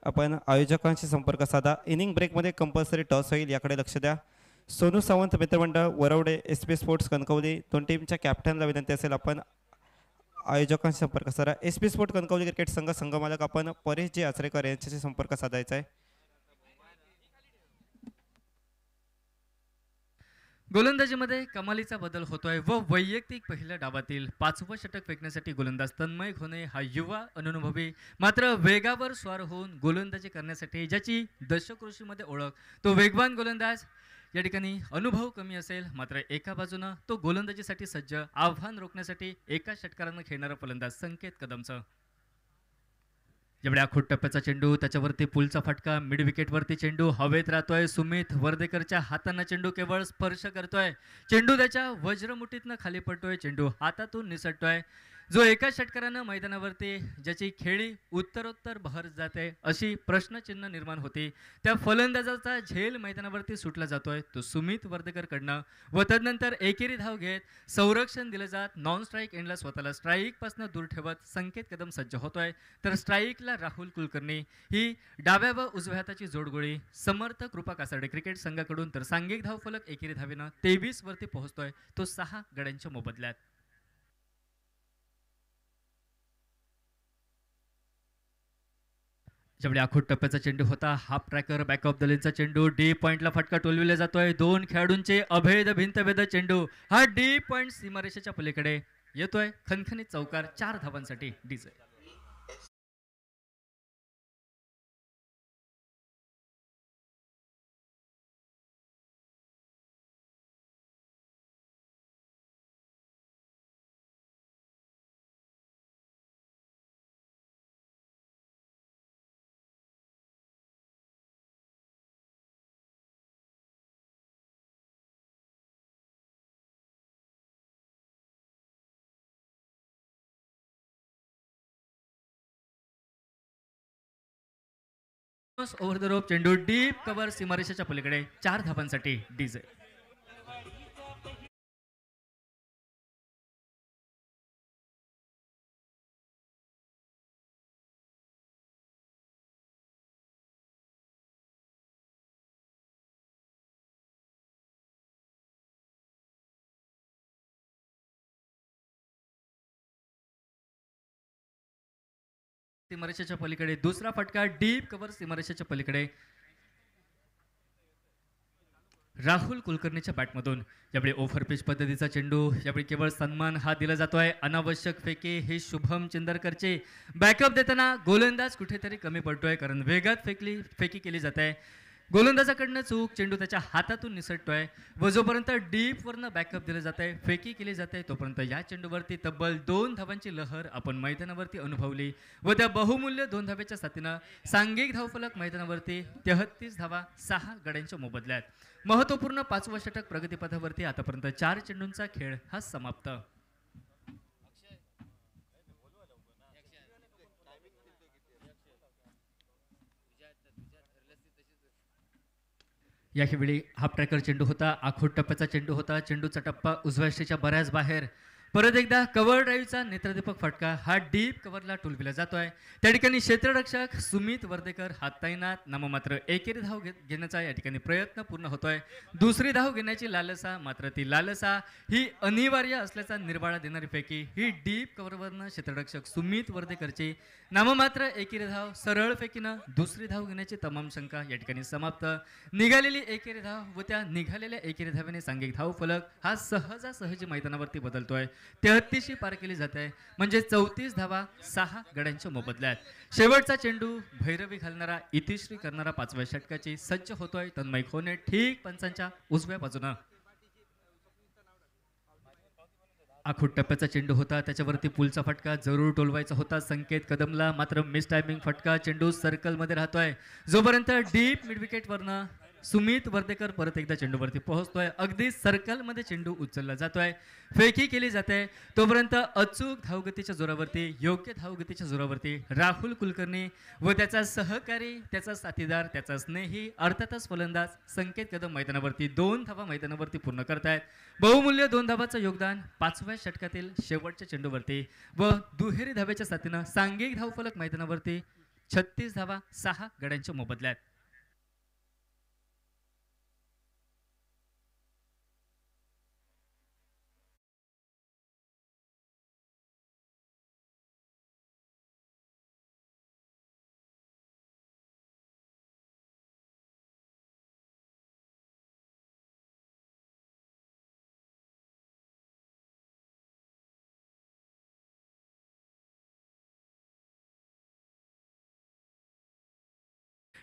आपण आयोजकांशी संपर्क साधा. इनिंग ब्रेकमध्ये कंपल्सरी टॉस होईल याकडे लक्ष द्या. सोनू सावंत मित्रमंडळ Varavade S P sports Kankavli दोन टीमच्या कॅप्टनला विनंती असेल आपण आयोजकांशी संपर्क साधा. S P sport Kankavli cricket संघ संघमालक आपण परेशजी आचरेकर यांच्याशी संपर्क साधायचा आहे. गोलंदाजीमध्ये कमालीचा बदल होतोय व वैयक्तिक पहिल्या डावातील 5वं षटक फेकण्यासाठी गोलंदाज तन्मय घोणे हा युवा अनुभवी मात्र वेगावर स्वार होऊन गोलंदाजी करण्यासाठी ज्याची दशकृषीमध्ये ओळख तो वेगवान गोलंदाज या ठिकाणी अनुभव कमी असेल मात्र एका बाजूनं तो गोलंदाजीसाठी सज्ज आव्हान रोखण्यासाठी एका षटकारानं खेळणारा फलंदाज संकेत कदमचं. जेवढ्या आखूट टप्प्याचा चेंडू त्याच्यावरती पुलचा फटका मिड विकेटवरती चेंडू हवेत राहतोय. सुमित वर्देकरच्या हातांना चेंडू केवळ स्पर्श करतोय. चेंडू त्याच्या वज्रमुठीतनं खाली पडतोय. चेंडू हातातून निसटतोय. जो एका षटकारानं मैदानावरती ज्याची खेळी उत्तरोत्तर बहर जाते अशी प्रश्नचिन्ह निर्माण होती त्या फलंदाजाचा झेल मैदानावरती सुटला जातोय तो सुमित वर्देकरकडनं व तदनंतर एकेरी धाव घेत संरक्षण दिलं जात नॉन स्ट्राईक एंडला स्वतःला स्ट्राईकपासून दूर ठेवत संकेत कदम सज्ज होतोय तर स्ट्राईकला राहुल कुलकर्णी ही डाव्या व उजव्या हाताची जोडगोळी समर्थ कृपा कासार्डे क्रिकेट संघाकडून तर सांघिक धावफलक एकेरी धावेनं 23 वरती पोहोचतोय तो 6 गड्यांच्या मोबदल्यात. जेवढे आखूट टप्प्याचा चेंडू होता half tracker back of the लेनचा चेंडू डीप पॉइंटला फटका टोलविला जातोय. 2 खेळाडूंचे अभेद भिंतभेद चेंडू हा डीप पॉइंट सीमारेषेच्या पलीकडे येतोय. खणखणीत चौकार 4 धावांसाठी डीजे. ओव्हर द रोप चेंडू डीप कव्हर सीमारेषेच्या पलीकडे 4 धावांसाठी डीजे. सीमारेषेच्या पलीकडे दुसरा फटका डीप कव्हर सीमारेषेच्या पलीकडे राहुल कुलकर्णीच्या बॅटमधून. यावेळी ओव्हर पिच पद्धतीचा चेंडू यावेळी केवळ सन्मान हा दिला जातोय. अनावश्यक फेके हे शुभम चिंदरकरचे बॅकअप देताना गोलंदाज कुठेतरी कमी पडतोय कारण वेगात फेकी केली जात आहे. गोलंदाजाकडनं चूक चेंडू त्याच्या हातातून निसटतोय व जोपर्यंत डीप वरनं बॅकअप दिलं जात आहे फेकी केली जाते तोपर्यंत या चेंडूवरती तब्बल 2 धावांची लहर आपण मैदानावरती अनुभवली व त्या बहुमूल्य 2 धावेच्या साथीनं सांघिक धावफलक मैदानावरती 33 धावा 6 गड्यांच्या मोबदल्यात. महत्वपूर्ण 5वं षटक प्रगतीपथावरती आतापर्यंत 4 चेंडूंचा खेळ हा समाप्त. यावेळी हाफ ट्रॅकर चेंडू होता. आखूट टप्प्याचा चेंडू होता. चेंडूचा टप्पा उजव्या यष्टीच्या बऱ्याच बाहेर परत एकदा कव्हर ड्राईव्हचा नेत्रदीपक फटका हा डीप कव्हरला टोलविला जातोय. त्या ठिकाणी क्षेत्ररक्षक सुमित वर्देकर हा तैनात. नाममात्र एकेरी धाव घेण्याचा या ठिकाणी प्रयत्न पूर्ण होतोय. दुसरी धाव घेण्याची लालसा, मात्र ती लालसा ही अनिवार्य असल्याचा निर्वाळा देणारी पैकी ही डीप कव्हरवरनं क्षेत्ररक्षक सुमित वर्देकरची नाममात्र एकेरी धाव सरळ फेकीनं दुसरी धाव घेण्याची तमाम शंका या ठिकाणी समाप्त. निघालेली एकेरी धाव व त्या निघालेल्या एकेरी धावेने सांघिक धाव फलक हा सहजासहजी मैदानावरती बदलतोय. 33 पार केली जाते, म्हणजे 34 धावा 6 गड्यांच्या मोबदल्यात. शेवटचा चेंडू भैरवी घालणारा इतिश्री करणारा 5व्या षटकाची सज्ज होतोय तन्मय खोने ठीक पंचांच्या उजव्या बाजूनं. आखूट टप्प्याचा चेंडू होता, त्याच्यावरती पुलचा फटका जरूर टोलवायचा होता संकेत कदमला, मात्र मिस टायमिंग फटका. चेंडू सर्कलमध्ये राहतोय. जोपर्यंत डीप मिड विकेटवरनं सुमित वर्देकर परत एकदा चेंडूवरती पोहोचतोय, अगदी सर्कलमध्ये चेंडू उचलला जातोय, फेकी केली जाते, तोपर्यंत अचूक धावगतीच्या जोरावरती, योग्य धावगतीच्या जोरावरती राहुल कुलकर्णी व त्याचा सहकारी, त्याचा साथीदार, त्याचा स्नेही अर्थातच फलंदाज संकेत कदम मैदानावरती 2 धावा मैदानावरती पूर्ण करतायत. बहुमूल्य 2 धावाचं योगदान 5व्या षटकातील शेवटच्या चेंडूवरती व दुहेरी धावेच्या साथीनं सांघिक धावफलक मैदानावरती 36 धावा 6 गड्यांच्या मोबदल्यात.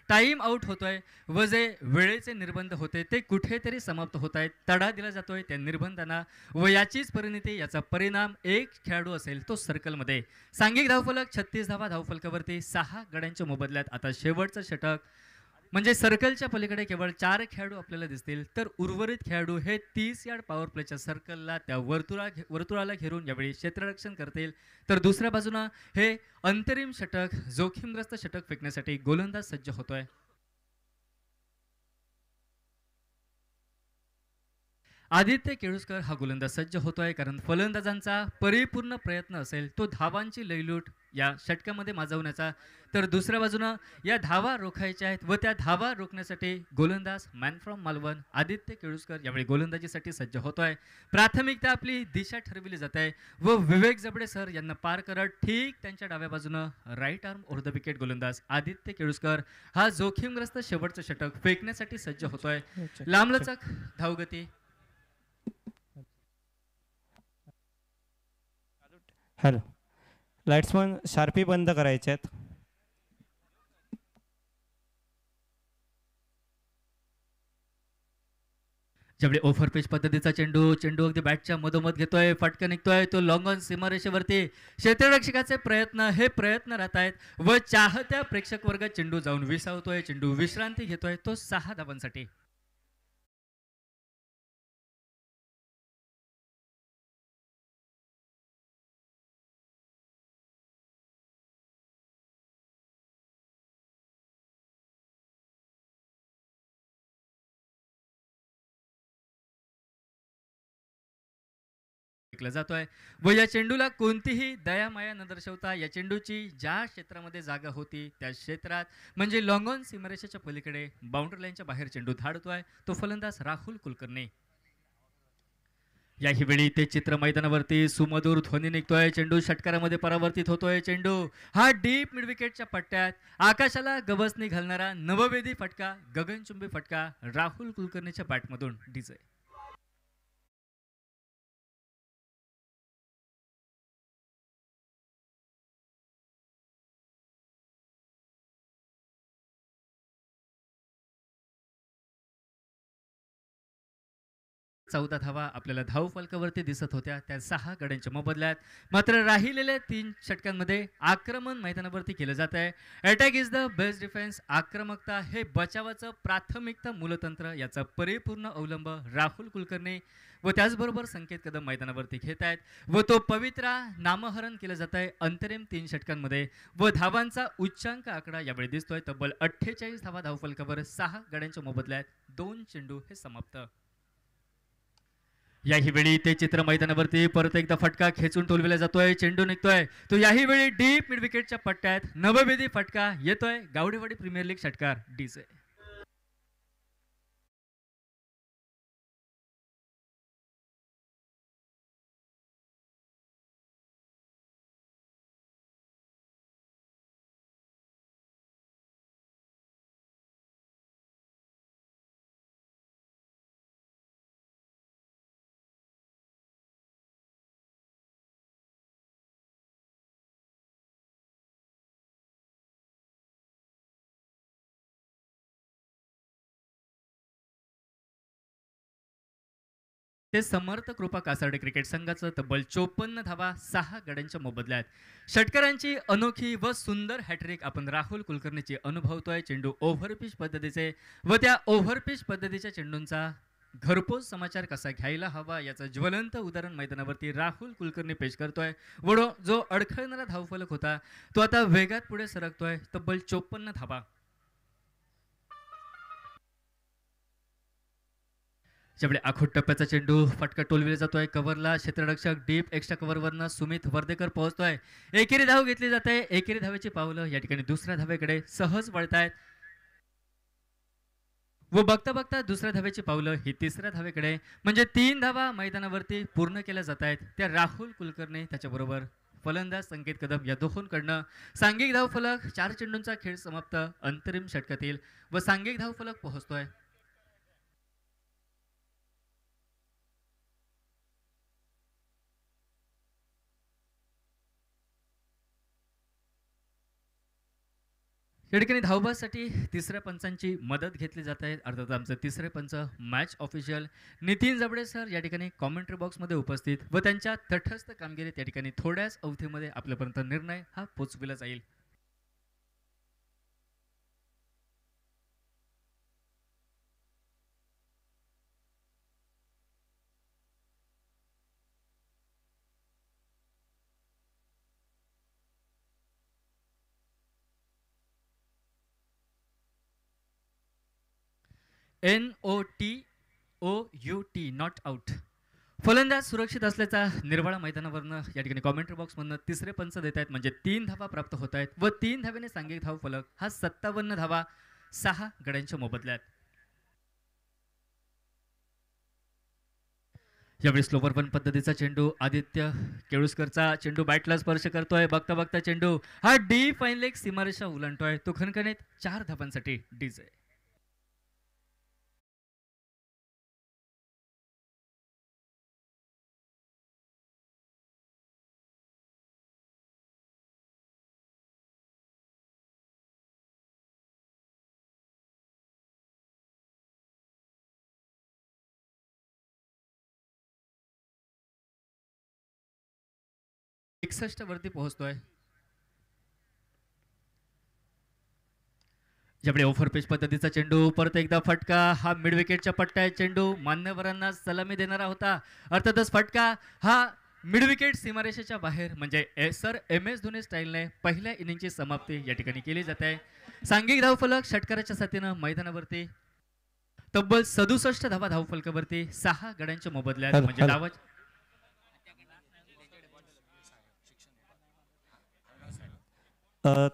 टाइम आउट होतोय व जे वेळेचे निर्बंध होते ते कुठेतरी समाप्त होत आहेत. तडा दिला जातोय त्या निर्बंधांना व याचीच परिणिती, याचा परिणाम एक खेळाडू असेल तो सर्कलमध्ये. सांघिक धावफलक 36 धावा धावफलकावरती 6 गड्यांच्या मोबदल्यात. आता शेवटचं षटक म्हणजे सर्कलच्या पलीकडे केवळ 4 खेळाडू आपल्याला दिसतील, तर उर्वरित खेळाडू हे 30 यार्ड पॉवर प्लेच्या सर्कलला त्या वर्तुळाला घेरून यावेळी क्षेत्ररक्षण करतील. तर दुसऱ्या बाजूनं हे अंतरिम षटक, जोखीमग्रस्त षटक फेकण्यासाठी गोलंदाज सज्ज होतोय. आदित्य केळुसकर हा गोलंदाज सज्ज होतोय, कारण फलंदाजांचा परिपूर्ण प्रयत्न असेल तो धावांची लयलूट या षटकामध्ये माजवण्याचा. तर दुसऱ्या बाजूनं या धावा रोखायच्या आहेत व त्या धावा रोखण्यासाठी गोलंदाज मॅन फ्रॉम मालवण आदित्य केळुसकर यावेळी गोलंदाजीसाठी सज्ज होतोय. प्राथमिकता आपली दिशा ठरविली जात आहे व विवेक जबडे सर यांना पार करत ठीक त्यांच्या डाव्या बाजूनं right arm over the wicket गोलंदाज आदित्य केळुसकर हा जोखीमग्रस्त शेवटचं षटक फेकण्यासाठी सज्ज होतोय. लांबलचक धावगती. हॅलो, लाईट्समन शार्पी बंद करायचे आहेत. ज्यावेळी ओव्हर पिच पद्धतीचा चेंडू अगदी बॅटच्या मधोमध घेतोय, फटका निघतोय, तो लॉंग ऑन सीमारेषेवरती. क्षेत्ररक्षकाचे प्रयत्न राहत आहेत व चाहत्या प्रेक्षक वर्गात चेंडू जाऊन विसावतोय. चेंडू विश्रांती घेतोय तो 6 धावांसाठी. जातोय व या चेंडूला कोणतीही दयामाया न दर्शवता या चेंडूची ज्या क्षेत्रामध्ये जागा होती त्या क्षेत्रात म्हणजे लॉंग ऑन सीमारेषेच्या पलीकडे बाउंड्री लाईनच्या बाहेर चेंडू धाडतोय तो फलंदाज राहुल कुलकर्णी. याही वेळी ते चित्र मैदानावरती सुमधुर ध्वनी निघतोय. चेंडू षटकारामध्ये परावर्तित होतोय. चेंडू हा डीप मिड विकेटच्या पट्ट्यात आकाशाला गवसणी घालणारा नववेदी फटका, गगनचुंबी फटका राहुल कुलकर्णीच्या बॅटमधून डीजे. चौदा धावा आपल्याला धाव फलकावरती दिसत होत्या त्या 6 गड्यांच्या मोबदल्यात. मात्र राहिलेल्या 3 षटकांमध्ये आक्रमण मैदानावरती केलं जात आहे. Attack is the best defence. आक्रमकता हे बचावाचं प्राथमिकता मूलतंत्र, याचा परिपूर्ण अवलंब राहुल कुलकर्णी व त्याचबरोबर संकेत कदम मैदानावरती घेत आहेत व तो पवित्रा नामहरण केलं जात आहे अंतरिम 3 षटकांमध्ये व धावांचा उच्चांक आकडा यावेळी दिसतोय तब्बल 48 धावा धावफलकावर 6 गड्यांच्या मोबदल्यात 2 चेंडू हे समाप्त. याही वेळी ते चित्र मैदानावरती परत एकदा फटका खेचून टोलविला जातोय, चेंडू निघतोय तो याही वेळी डीप मिड विकेटच्या पट्ट्यात नवभेदी फटका येतोय. गावडेवाडी प्रीमियर लीग षटकार डीजे. ते समर्थ कृपा कासार्डे क्रिकेट संघाचं तब्बल 54 धावा 6 गड्यांच्या मोबदल्यात. षटकारांची अनोखी व सुंदर हॅट्रिक आपण राहुल कुलकर्णीची अनुभवतोय. चेंडू ओव्हरपिच पद्धतीचे व त्या ओव्हरपिच पद्धतीच्या चेंडूंचा घरपोच समाचार कसा घ्यायला हवा याचं ज्वलंत उदाहरण मैदानावरती राहुल कुलकर्णी पेश करतोय. वडो जो अडखळणारा धावफलक होता तो आता वेगात पुढे सरकतोय. तब्बल 54 धावा. ज्यावेळी आखोट टप्प्याचा चेंडू फटका टोलविला जातोय कव्हरला. क्षेत्ररक्षक डीप एक्स्ट्रा कव्हरवरनं सुमित वर्देकर पोहोचतोय. एकेरी धाव घेतली जाते. एकेरी धावेची पावलं या ठिकाणी दुसऱ्या धावेकडे सहज वळतायत व बघता बघता दुसऱ्या धावेची पावलं ही तिसऱ्या धावेकडे म्हणजे 3 धावा मैदानावरती पूर्ण केल्या जात आहेत. त्या राहुल कुलकर्णी त्याच्याबरोबर फलंदाज संकेत कदम या दोहोंकडनं सांघिक धावफलक 4 चेंडूंचा खेळ समाप्त. अंतरिम षटकातील व सांघिक धावफलक पोहोचतोय. या ठिकाणी धावबासाठी तिसऱ्या पंचांची मदत घेतली जात आहे. अर्थात आमचे तिसरे पंच मॅच ऑफिशियल नितीन जबडे सर या ठिकाणी कॉमेंट्री बॉक्समध्ये उपस्थित व त्यांच्या तटस्थ कामगिरीत या ठिकाणी थोड्याच अवधीमध्ये आपल्यापर्यंत निर्णय हा पोचविला जाईल. NOTOUT not out. फलंदाज सुरक्षित असल्याचा निर्वाळा मैदानावरनं या ठिकाणी कॉमेंट्री बॉक्समधनं तिसरे पंच देत आहेत. म्हणजे 3 धावा प्राप्त होत आहेत व 3 धावेने सांघिक धाव फलक हा 57 धावा 6 गड्यांच्या मोबदल्यात. यावेळी स्लोवर वन पद्धतीचा चेंडू आदित्य केळुसकरचा चेंडू बॅटला स्पर्श करतोय. बघता बघता चेंडू हा डी फाईन लेग सीमारेषा उलटतोय. तो खणखणीत 4 धावांसाठी डीजे. वरती पोहोचतोय. ज्यावेळी ओव्हरपिच पद्धतीचा चेंडू परत एकदा फटका हा मिड विकेटच्या पट्ट्यात चेंडू मान्यवरांना सलामी देणारा होता. अर्थातच फटका हा मिड विकेट सीमारेषेच्या बाहेर म्हणजे सर MS धोनी स्टाईलने पहिल्या इनिंगची समाप्ती या ठिकाणी केली जाते. सांघिक धावफलक षटकाराच्या साथीनं मैदानावरती तब्बल 67 धावा धावफलकावरती 6 गड्यांच्या मोबदल्यात म्हणजे डावा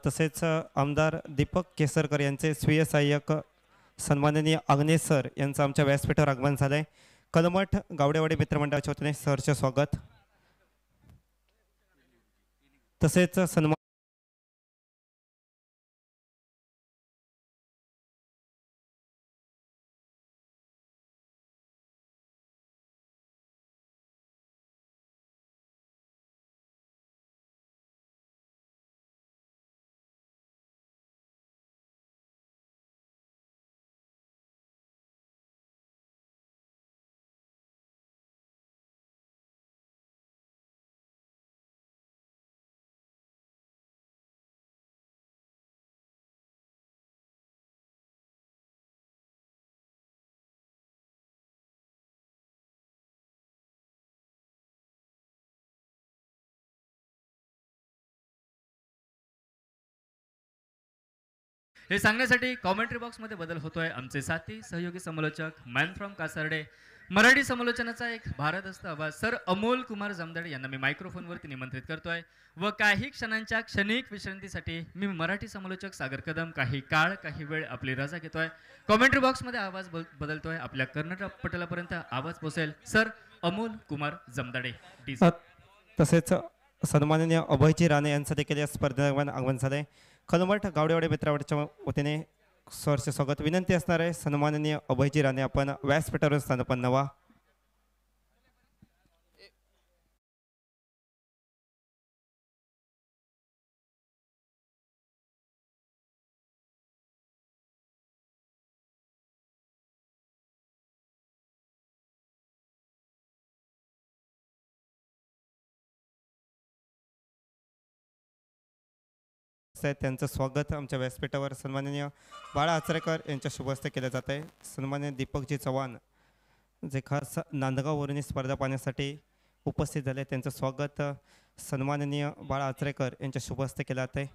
तसेच आमदार दीपक केसरकर यांचे स्वीय सहाय्यक सन्माननीय अग्नेश सर यांचं आमच्या व्यासपीठावर आगमन झालंय. कलमठ गावडेवाडी मित्रमंडळाच्या वतीने सरचे स्वागत. तसेच सन्मान हे सांगण्यासाठी कॉमेंट्री बॉक्समध्ये बदल होतोय. आमचे साथी सहयोगी समालोचक मॅन फ्रॉम कासार्डे मराठी समालोचनाचा एक भारदस्त आवाज सर अमोल कुमार जमदाडे यांना मी मायक्रोफोनवरती निमंत्रित करतोय व काही क्षणांच्या क्षणिक विश्रांतीसाठी मी मराठी समालोचक सागर कदम काही काळ काही वेळ आपली रजा घेतोय. कॉमेंट्री बॉक्समध्ये आवाज बदलतोय. आपल्या कर्नाटक पटलापर्यंत आवाज पोहोचेल. सर अमोल कुमार जमदाडे अ, तसेच सन्माननीय अभयजी राणे यांचं देखील या स्पर्धेदरम्यान आगमन झालंय. कलमठ गावडेवाडे मित्रावरच्या वतीने सहर्ष स्वागत. विनंती असणार आहे सन्माननीय अभयजी राणे आपण व्यासपीठावर स्थानपन्न व्हा. त्यांचं स्वागत आमच्या व्यासपीठावर सन्माननीय बाळा आचरेकर यांच्या शुभ हस्ते केलं जात आहे. सन्माननीय दीपकजी चव्हाण जे खास नांदगाववरून स्पर्धा पाहण्यासाठी उपस्थित झाले त्यांचं स्वागत सन्माननीय बाळा आचरेकर यांच्या शुभ हस्ते केलं जात आहे.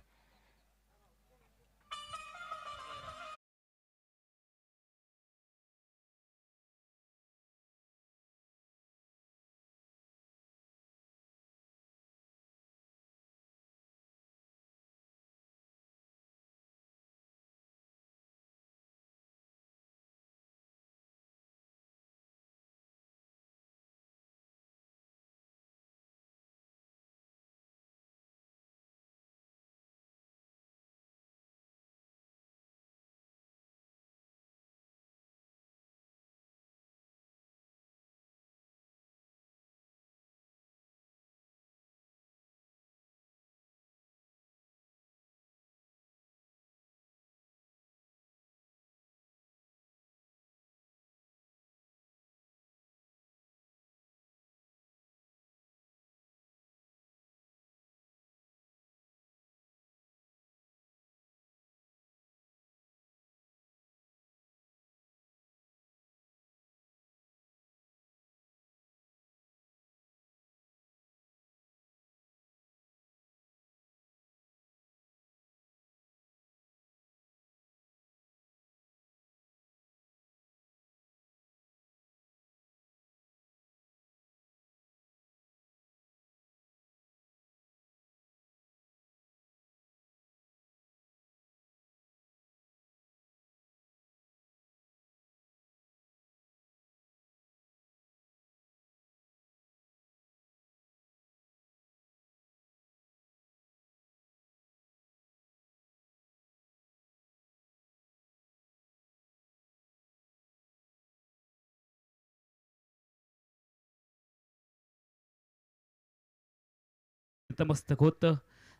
नतमस्तक होत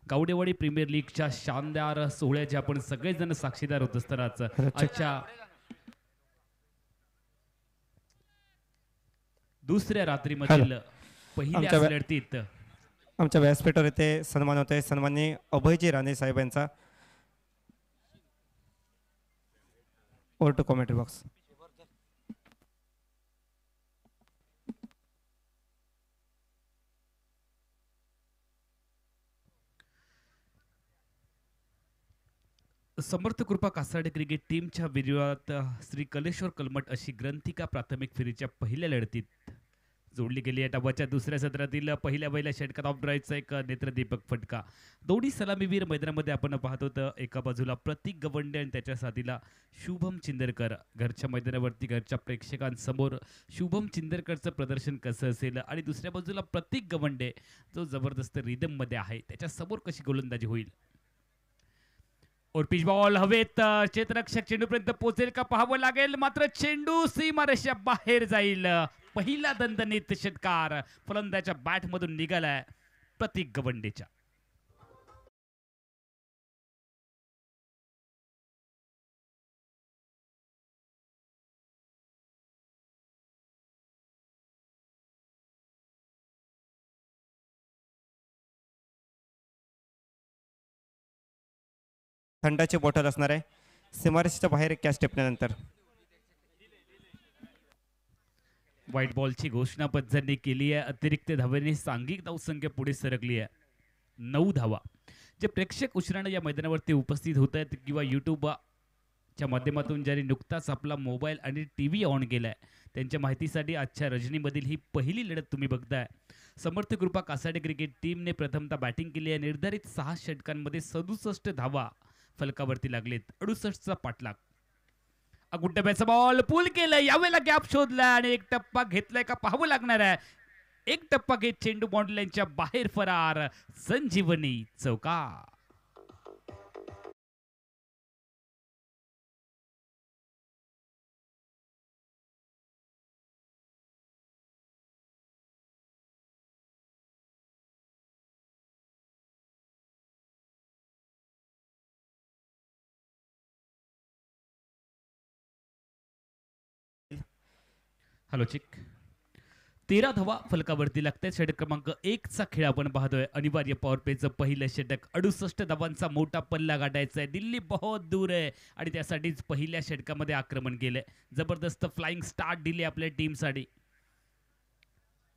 गावडेवाडी प्रीमियर लीगच्या शानदार सोहळ्याचे आपण सगळेजण साक्षीदार होत असतानाच आजच्या दुसऱ्या रात्रीमधील पहिल्या लढतीत आमच्या व्यासपीठावर येथे सन्मान होत आहे सन्माननीय अभयजी राणे साहेब यांचा. Over to commentary box. Samarth Kripa Kasarde cricket टीमच्या विरोधात श्री कलेश्वर कलमठ अशी ग्रंथिका प्राथमिक फेरीच्या पहिल्या लढतीत जोडली गेली आहे. डावाच्या दुसऱ्या सत्रातील पहिल्या षटकात ऑफ ड्राईव्हचा एक नेत्रदीपक फटका. दोन्ही सलामीवीर मैदानामध्ये आपण पाहत होतं. एका बाजूला प्रतीक गवंडे आणि त्याच्या साथीला शुभम चिंदरकर. घरच्या मैदानावरती घरच्या प्रेक्षकांसमोर शुभम चिंदरकरचं प्रदर्शन कसं असेल आणि दुसऱ्या बाजूला प्रतीक गवंडे जो जबरदस्त रिदममध्ये आहे त्याच्यासमोर कशी गोलंदाजी होईल. और पिच बॉल हवेत. क्षेत्ररक्षक चेंडूपर्यंत पोहोचेल का पाहावं लागेल. मात्र चेंडू सीमारेषा बाहेर जाईल. पहिला दणदणीत षटकार फलंदाच्या बॅटमधून निघालाय प्रतीक गवंडेच्या. थंडाची बॉटल असणार आहे. सीमारेषेच्या बाहेर कॅच टिपण्यानंतर व्हाईट बॉलची घोषणा पद्धतीने केली आहे. अतिरिक्त धावेने सांघिक धावसंख्या पुढे सरकली आहे 9 धावा. जे प्रेक्षक उशिराने या मैदानावरती उपस्थित होत आहेत किंवा YouTube च्या माध्यमातून ज्यांनी नुकताच आपला मोबाईल आणि टीव्ही ऑन केलाय त्यांच्या माहितीसाठी आजच्या रजनीमधील ही पहिली लढत तुम्ही बघताय. समर्थ कृपा कासाडे क्रिकेट टीमने प्रथमतः बॅटिंग केली आहे. निर्धारित 6 षटकांमध्ये 67 धावा फलकावरती लागलेत. 68चा पाठलाग. अगुड डब्याचा बॉल पूल केलाय. यावेळेला गॅप शोधलाय आणि एक टप्पा घेतलाय का पाहावं लागणार आहे. एक टप्पा घेत चेंडू बाउंड्री लाईनच्या बाहेर फरार. संजीवनी चौकार. हॅलो चिक. 13 धावा फलकावरती लागतात. षटक क्रमांक 1 चा खेळ आपण पाहतोय. अनिवार्य पॉवर प्लेचं पहिलं षटक. 68 धावांचा मोठा पल्ला गाठायचा आहे. दिल्ली बहुत दूर आहे आणि त्यासाठीच पहिल्या षटकामध्ये आक्रमण केलंय. जबरदस्त फ्लाइंग स्टार्ट दिली आपल्या टीमसाठी.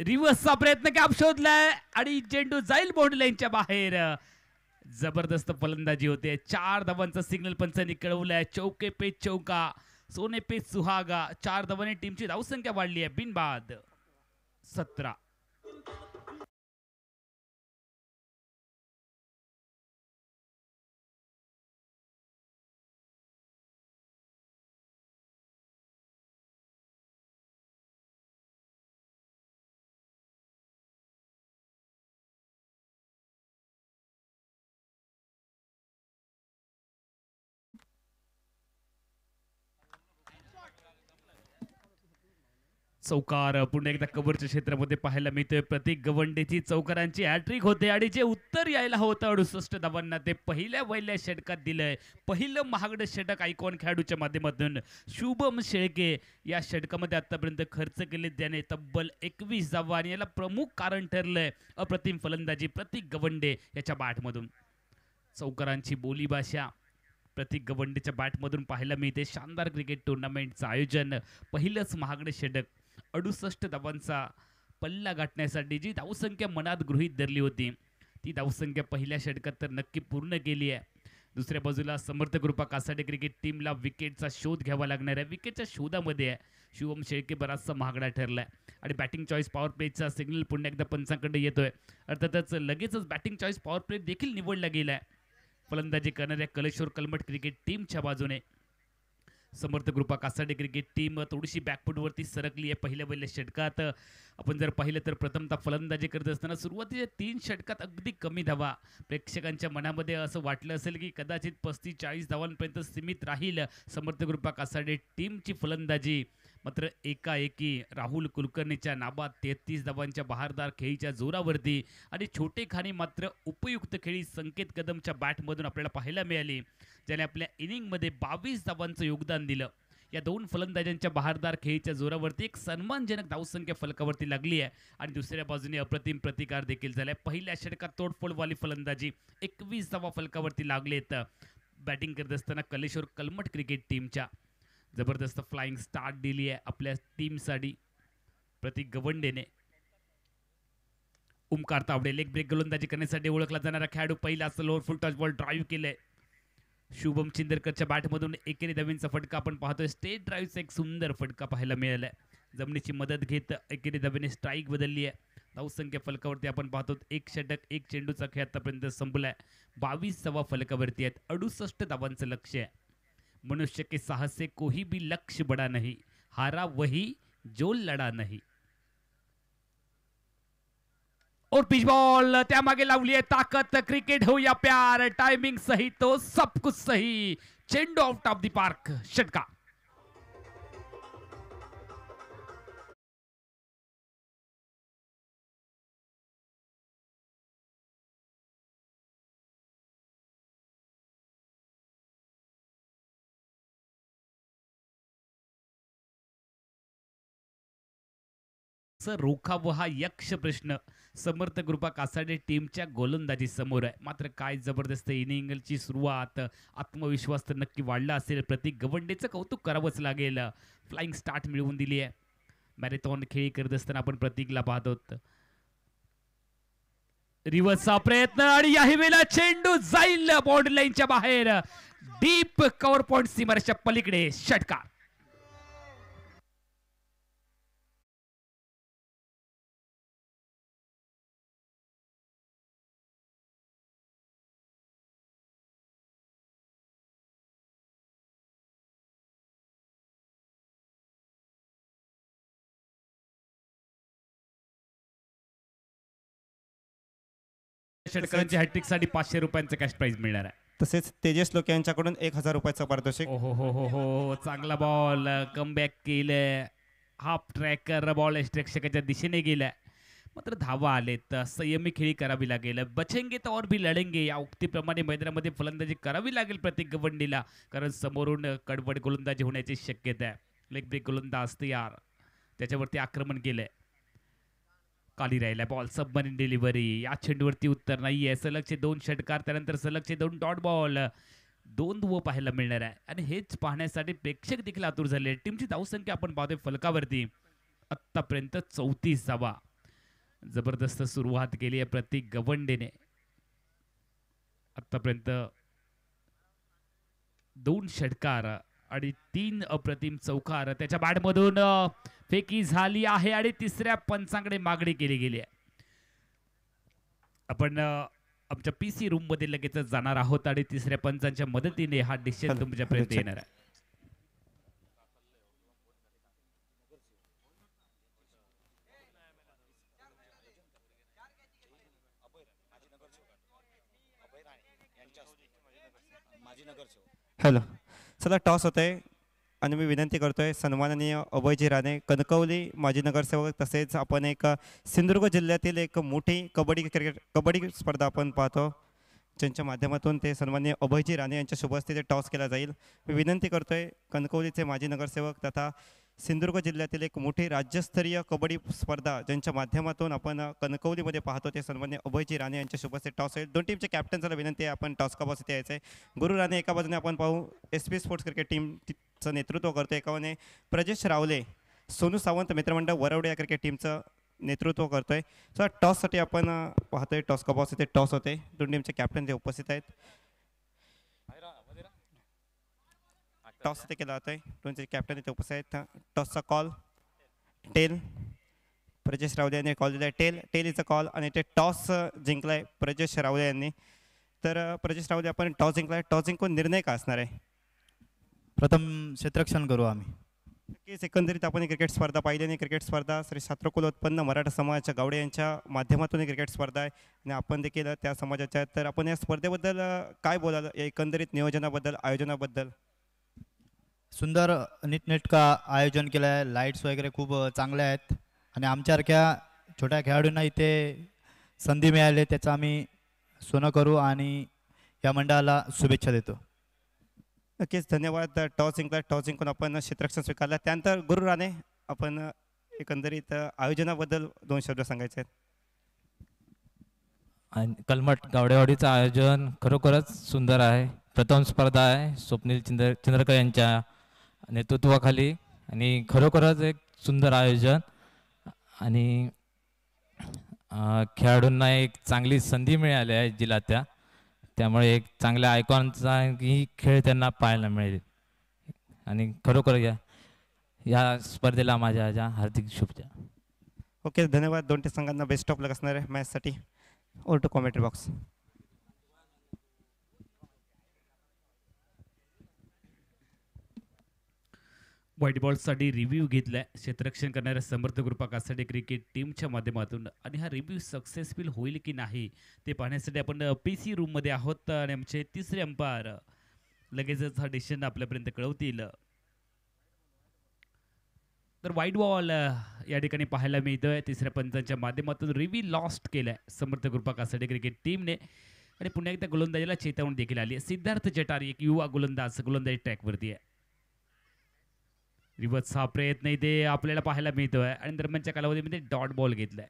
रिव्हर्सचा प्रयत्न गॅप शोधलाय आणि चेंडू जाईल बाउंड्री लाईनच्या बाहेर. जबरदस्त फलंदाजी होते. 4 धावांचा सिग्नल पंचांनी कळवलाय. चौके पे चौका, सोने पे सुहागा. 4 धावांनी टीमची धावसंख्या वाढली आहे. बिनबाद 17. चौकार पुन्हा एकदा कव्हरच्या क्षेत्रामध्ये पाहायला मिळतोय. प्रतीक गवंडेची चौकारांची हॅट्रिक होते आणि जे उत्तर यायला होतं 68 धावांना ते पहिल्या षटकात दिलंय. पहिलं महागडं षटक आयकॉन खेळाडूच्या माध्यमातून शुभम शेळके या षटकामध्ये आतापर्यंत खर्च केले. त्याने तब्बल 21 धावा आणि याला प्रमुख कारण ठरलंय अप्रतिम फलंदाजी प्रतीक गवंडे याच्या बॅटमधून. चौकारांची बोलीभाषा प्रतीक गवंडेच्या बॅटमधून पाहायला मिळते. शानदार क्रिकेट टुर्नामेंटचं आयोजन. पहिलंच महागडं षटक. 68 धावांचा पल्ला गाठण्यासाठी जी धावसंख्या मनात गृहीत धरली होती ती धावसंख्या पहिल्या षटकात तर नक्की पूर्ण केली आहे. दुसऱ्या बाजूला समर्थ कृपा कासाडे क्रिकेट टीमला विकेटचा शोध घ्यावा लागणार आहे. विकेटच्या शोधामध्ये आहे शिवम शेळके बराचसा महागडा ठरलाय आणि बॅटिंग चॉईस पॉवर प्लेचा सिग्नल पुन्हा एकदा पंचांकडे येतोय. अर्थातच लगेचच बॅटिंग चॉईस पॉवर प्ले देखील निवडला गेलाय. फलंदाजी करणाऱ्या कलेश्वर कलमठ क्रिकेट टीमच्या बाजूने समर्थ कृपा कासाडे क्रिकेट टीम थोडीशी बॅकफूटवरती सरकली आहे. पहिल्या षटकात आपण जर पाहिलं तर प्रथमतः फलंदाजी करत असताना सुरुवातीच्या 3 षटकात अगदी कमी धावा. प्रेक्षकांच्या मनामध्ये असं वाटलं असेल की कदाचित 35-40 धावांपर्यंत सीमित राहील समर्थ कृपा कासाडे टीमची फलंदाजी. मात्र एकाएकी राहुल कुलकर्णीच्या नाबाद 33 धावांच्या बहारदार खेळीच्या जोरावरती आणि छोटे खाणी मात्र उपयुक्त खेळी संकेत कदमच्या बॅटमधून आपल्याला पाहायला मिळाली, ज्याने आपल्या इनिंगमध्ये 22 धावांचं योगदान दिलं. या 2 फलंदाजांच्या बहारदार खेळीच्या जोरावरती एक सन्मानजनक धावसंख्या फलकावरती लागली आहे आणि दुसऱ्या बाजूने अप्रतिम प्रतिकार देखील झालाय. पहिल्या षटकात तोडफोडवाली फलंदाजी 21 धावा फलकावरती लागलेत. बॅटिंग करत असताना कलेश्वर कलमठ क्रिकेट टीमच्या जबरदस्त फ्लाइंग स्टार्ट दिली आहे आपल्या टीमसाठी प्रतीक गवंडेने. ओमकार तावडे लेग ब्रेक गोलंदाजी करण्यासाठी ओळखला जाणारा खेळाडू पहिला लोअर फुल टच बॉल ड्राईव्ह केलाय. शुभम चिंदरकरच्या बॅटमधून एकेरी दवींचा फटका आपण पाहतोय. स्टेट ड्राईव्हचा एक सुंदर फटका पाहायला मिळालाय. जमिनीची मदत घेत एकेरी दवीने स्ट्राईक बदलली आहे. धावसंख्या फलकावरती आपण पाहतो 1 षटक 1 चेंडूचा खेळ आतापर्यंत संपलाय. 22 धावा फलकावरती आहेत. 68 धावांचं लक्ष्य आहे. मनुष्य के साहस से कोई भी लक्ष्य बड़ा नहीं, हारा वही जो लड़ा नहीं. और पिच बॉल त्यामागे लावली आहे ताकद. क्रिकेट हो या प्यार, टायमिंग सही तो सब कुछ सही. चेंडू आउट ऑफ द पार्क. षटका. रोखा हा यक्ष प्रश्न समर्थ कृपा कासाडे टीमच्या गोलंदाजी समोर आहे. मात्र काय जबरदस्त इनिंगची सुरुवात. आत्मविश्वास तर नक्की वाढला असेल. प्रतीक गवंडेचं कौतुक करावंच लागेल. फ्लाइंग स्टार्ट मिळवून दिली आहे. मॅरेथॉन खेळी करत असताना आपण प्रतीकला पाहतो. रिव्हर्सचा प्रयत्न आणि याही वेळेला चेंडू जाईल बाउंड्री लाईनच्या बाहेर. डीप कव्हर पॉइंट सीमारेषच्या पलीकडे षटकार. षटकारांच्या हॅट्रिक साठी 500 रुपयांचं कॅश प्राइज मिळणार आहे. तसेच तेजस लोके यांच्याकडून 1000 रुपयाचं पारितोषिक. हो हो हो हो, चांगला बॉल कमबॅक केलं. हाफ ट्रॅकर बॉल प्रेक्षकाच्या दिशेने गेलाय, मात्र धावा आलेत. संयमी खेळी करावी लागेल. बचेंगे तर और भी लढेंगे या उक्तीप्रमाणे मैदानामध्ये फलंदाजी करावी लागेल प्रत्येक गवंडीला, कारण समोरून कडवड गोलंदाजी होण्याची शक्यता आहे. लेग ब्रेक गोलंदाज तयार, त्याच्यावरती आक्रमण केलंय. खाली राहिला बॉल, सबमरीन डिलिव्हरी. या चेंडूवरती उत्तर नाहीये. सलगचे 2 षटकार, त्यानंतर सलगचे 2 डॉट बॉल, 2 दुवं पाहायला मिळणार आहे. आणि हेच पाहण्यासाठी प्रेक्षक देखील आतुर झाले. टीमची धावसंख्या आपण पाहतोय फलकावरती आत्तापर्यंत 34 धावा. जबरदस्त सुरुवात केली आहे प्रतीक गवंडेने. आत्तापर्यंत 2 षटकार आणि 3 अप्रतिम चौकार. त्याच्या बॅटमधून फेकी झाली आहे आणि तिसऱ्या पंचांकडे मागणी केली गेली आहे. आपण आमच्या पीसी रूम मध्ये लगेच जाणार आहोत आणि तिसऱ्या पंचांच्या मदतीने हा डिसिजन तुमच्यापर्यंत येणार आहे. हॅलो, चला टॉस होत आहे आणि मी विनंती करतोय सन्माननीय अभयजी राणे, कणकवली माजी नगरसेवक, तसेच आपण एक सिंधुदुर्ग जिल्ह्यातील एक मोठी कबड्डी स्पर्धा आपण पाहतो, ज्यांच्या माध्यमातून ते सन्माननीय अभयजी राणे यांच्या शुभ हस्ते टॉस केला जाईल. मी विनंती करतोय कणकवलीचे माजी नगरसेवक तथा सिंधुदुर्ग जिल्ह्यातील एक मोठी राज्यस्तरीय कबड्डी स्पर्धा ज्यांच्या माध्यमातून आपण कणकवलीमध्ये पाहतो, ते सन्माननीय अभयजी राणे यांच्या शुभ हस्ते टॉस होईल. 2 टीमच्या कॅप्टनला विनंती आहे आपण टॉस का बॉस इथे यायचं आहे. गुरु राणे एका बाजूने आपण पाहू SP स्पोर्ट्स क्रिकेट टीमचं नेतृत्व करतो, एकाने प्रजेश रावले, सोनू सावंत मित्रमंडळ वरवडे या क्रिकेट टीमचं नेतृत्व करतोय. सो टॉससाठी आपण पाहतोय टॉस का बॉस इथे टॉस होते. 2 टीमचे कॅप्टन ते उपस्थित आहेत. टॉस इथे केला जातोय. 2चे कॅप्टन इथे उपस्थित आहेत. टॉसचा कॉल टेल, प्रजेश रावले यांनी कॉल दिला आहे. टेल इज अ कॉल आणि ते टॉस जिंकलाय प्रजेश रावले यांनी. तर प्रजेश रावले, आपण टॉस जिंकलाय, टॉस जिंकून निर्णय का असणार आहे? प्रथम क्षेत्ररक्षण करू आम्ही. नक्कीच एकंदरीत आपण ही क्रिकेट स्पर्धा पाहिली आणि क्रिकेट स्पर्धा श्री छात्रकुलोत्पन्न मराठा समाजाच्या गावडे यांच्या माध्यमातून ही क्रिकेट स्पर्धा आहे आणि आपण देखील त्या समाजाच्या आहेत. तर आपण या स्पर्धेबद्दल काय बोलाल, एकंदरीत नियोजनाबद्दल, आयोजनाबद्दल? सुंदर नीटनेटका आयोजन केलं आहे. लाईट्स वगैरे खूप चांगले आहेत आणि आमच्यासारख्या छोट्या खेळाडूंना इथे संधी मिळाली, त्याचं आम्ही सोनं करू आणि या मंडळाला शुभेच्छा देतो. नक्कीच धन्यवाद. टॉस जिंकला, टॉस जिंकून आपण क्षेत्ररक्षण स्वीकारला. त्यानंतर गुरु राणे, आपण एकंदरीत आयोजनाबद्दल 2 शब्द सांगायचे आहेत. आणि कलमट गावडेवाडीचं आयोजन खरोखरच सुंदर आहे. प्रथम स्पर्धा आहे स्वप्नील चंद्रकर यांच्या नेतृत्वाखाली आणि खरोखरच एक सुंदर आयोजन आणि खेळाडूंना एक चांगली संधी मिळाली आहे जिल्ह्यात, त्यामुळे एक चांगल्या आयकॉनचा ही खेळ त्यांना पाहायला मिळेल आणि खरोखर या स्पर्धेला माझ्या हार्दिक शुभेच्छा. ओके, धन्यवाद. 2 संघांना बेस्ट ऑफ लक असणार आहे मॅचसाठी. Over to commentary box. White बॉलसाठी रिव्ह्यू घेतलाय क्षेत्ररक्षण करणाऱ्या समर्थ कृपा कासाडे क्रिकेट टीमच्या माध्यमातून आणि हा रिव्ह्यू सक्सेसफुल होईल की नाही ते पाहण्यासाठी आपण PC रूममध्ये आहोत आणि आमचे तिसरे अंपायर लगेचच हा डिसिजन आपल्यापर्यंत कळवतील. तर व्हाईट बॉल या ठिकाणी पाहायला मिळतोय. तिसऱ्या पंचांच्या माध्यमातून रिव्ह्यू लॉस्ट केलाय समर्थ कृपा कासाडे क्रिकेट टीमने आणि पुन्हा एकदा गोलंदाजीला चेतावणी देखील आली आहे. सिद्धार्थ जटारी एक युवा गोलंदाजी ट्रॅकवरती आहे. रिव्हर्सचा प्रयत्न इथे आपल्याला पाहायला मिळतोय आणि दरम्यानच्या कालावधीमध्ये डॉट बॉल घेतलाय.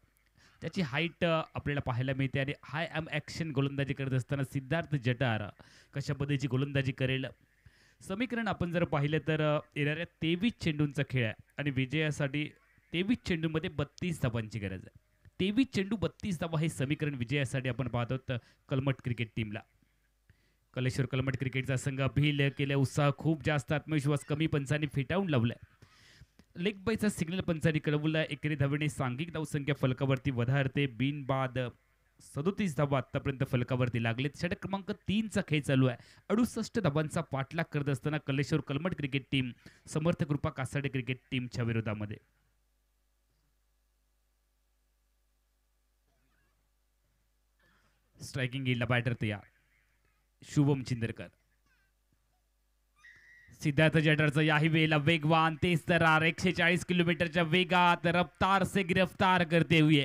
त्याची हाईट आपल्याला पाहायला मिळते आणि हाय एम ॲक्शन गोलंदाजी करत असताना सिद्धार्थ जटार कशा पद्धतीची गोलंदाजी करेल. समीकरण आपण जर पाहिलं तर येणाऱ्या 23 चेंडूंचा खेळ आहे आणि विजयासाठी 23 चेंडूमध्ये 32 धावांची गरज आहे. 23 चेंडू 32 धावा हे समीकरण विजयासाठी आपण पाहतो कलमट क्रिकेट टीमला. कलेश्वर कलमट क्रिकेटचा संघ अपील केले, उत्साह खूप जास्त, आत्मविश्वास कमी, पंचांनी फेटाळून लावलाय. लेग बायचा सिग्नल पंचांनी कळवला. एकेरी धावेने सांघिक धावसंख्या फलकावरती वधारते. बिनबाद 37 धावा आतापर्यंत फलकावरती लागलेत. षटक क्रमांक 3चा खेळ चालू आहे. 68 धावांचा पाठलाग करत असताना कलेश्वर कलमट क्रिकेट टीम समर्थ कृपा कासाडे क्रिकेट टीमच्या विरोधामध्ये. स्ट्रायकिंग येईल बॅटर तयार शुभम चिंदरकर. सिद्धार्थ जडेजाचा याही वेळेला वेगवान तेज तरार 140 किलोमीटरच्या वेगात रफ्तार से गिरफ्तार करते हुए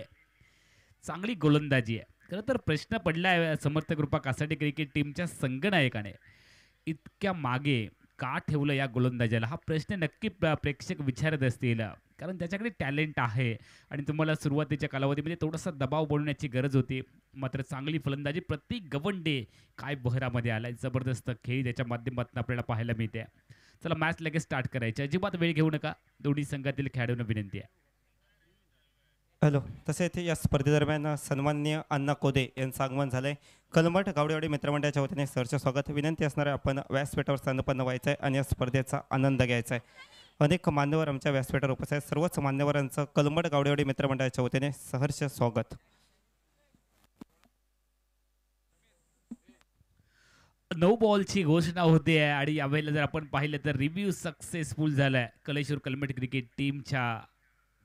चांगली गोलंदाजी आहे. खरं तर प्रश्न पडलाय समर्थ कृपा कासाटे क्रिकेट टीमच्या संघनायकाने, इतक्या मागे का ठेवलं या गोलंदाजाला, हा प्रश्न नक्की प्रेक्षक विचारत असतील. कारण त्याच्याकडे टॅलेंट आहे आणि तुम्हाला सुरुवातीच्या कालावधीमध्ये थोडासा दबाव बनवण्याची गरज होती. मात्र चांगली फलंदाजी, प्रत्येक गवंडे काय बहरामध्ये आलाय. जबरदस्त खेळ त्याच्या माध्यमातून आपल्याला पाहायला मिळते. चला मॅच लगेच स्टार्ट करायची, अजिबात वेळ घेऊ नका. दोन्ही संघातील खेळाडूंना विनंती आहे. हॅलो. तसेच या स्पर्धेदरम्यान सन्माननीय अण्णा कोदे यांचं आगमन झालंय. कलमट गावडेवाडी मित्रमंडळाच्या वतीने सरचे स्वागत. विनंती असणार आहे, आपण व्यासपीठावर स्थानपन्न व्हायचं आहे आणि या स्पर्धेचा आनंद घ्यायचा आहे. अनेक मान्यवर आमच्या व्यासपीठावर उपस्थित आहेत. सर्वच मान्यवरांचं कलमट गावडेवाडी मित्रमंडळाच्या वतीने सहर्ष स्वागत. नो बॉलची घोषणा होते आहे आणि यावेळेला जर आपण पाहिलं तर रिव्ह्यू सक्सेसफुल झालाय. कलेश्वर कलमट क्रिकेट टीमच्या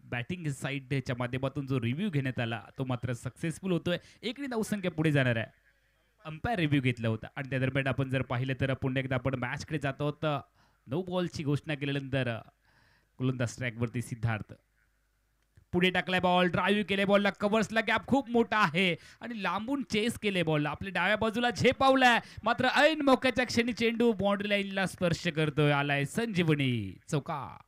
बॅटिंग साईडच्या माध्यमातून जो रिव्ह्यू घेण्यात आला तो मात्र सक्सेसफुल होतोय. एकरी धावसंख्या पुढे जाणार आहे. अंपायर रिव्ह्यू घेतला होता आणि त्या दरम्यान आपण जर पाहिलं तर पुन्हा एकदा आपण मॅचकडे जातो आहोत. नो बॉलची घोषणा केल्यानंतर गोलंदाज ट्रॅकवरती सिद्धार्थ पुढे टाकलाय बॉल, ड्राईव्ह केले बॉलला, कव्हर्सला गॅप खूप मोठा आहे आणि लांबून चेस केले बॉलला, आपल्या डाव्या बाजूला झेपावलाय. मात्र ऐन मौक्याच्या क्षणी चेंडू बाउंड्री लाईनला स्पर्श करतोय. आलाय संजीवनी, चौका.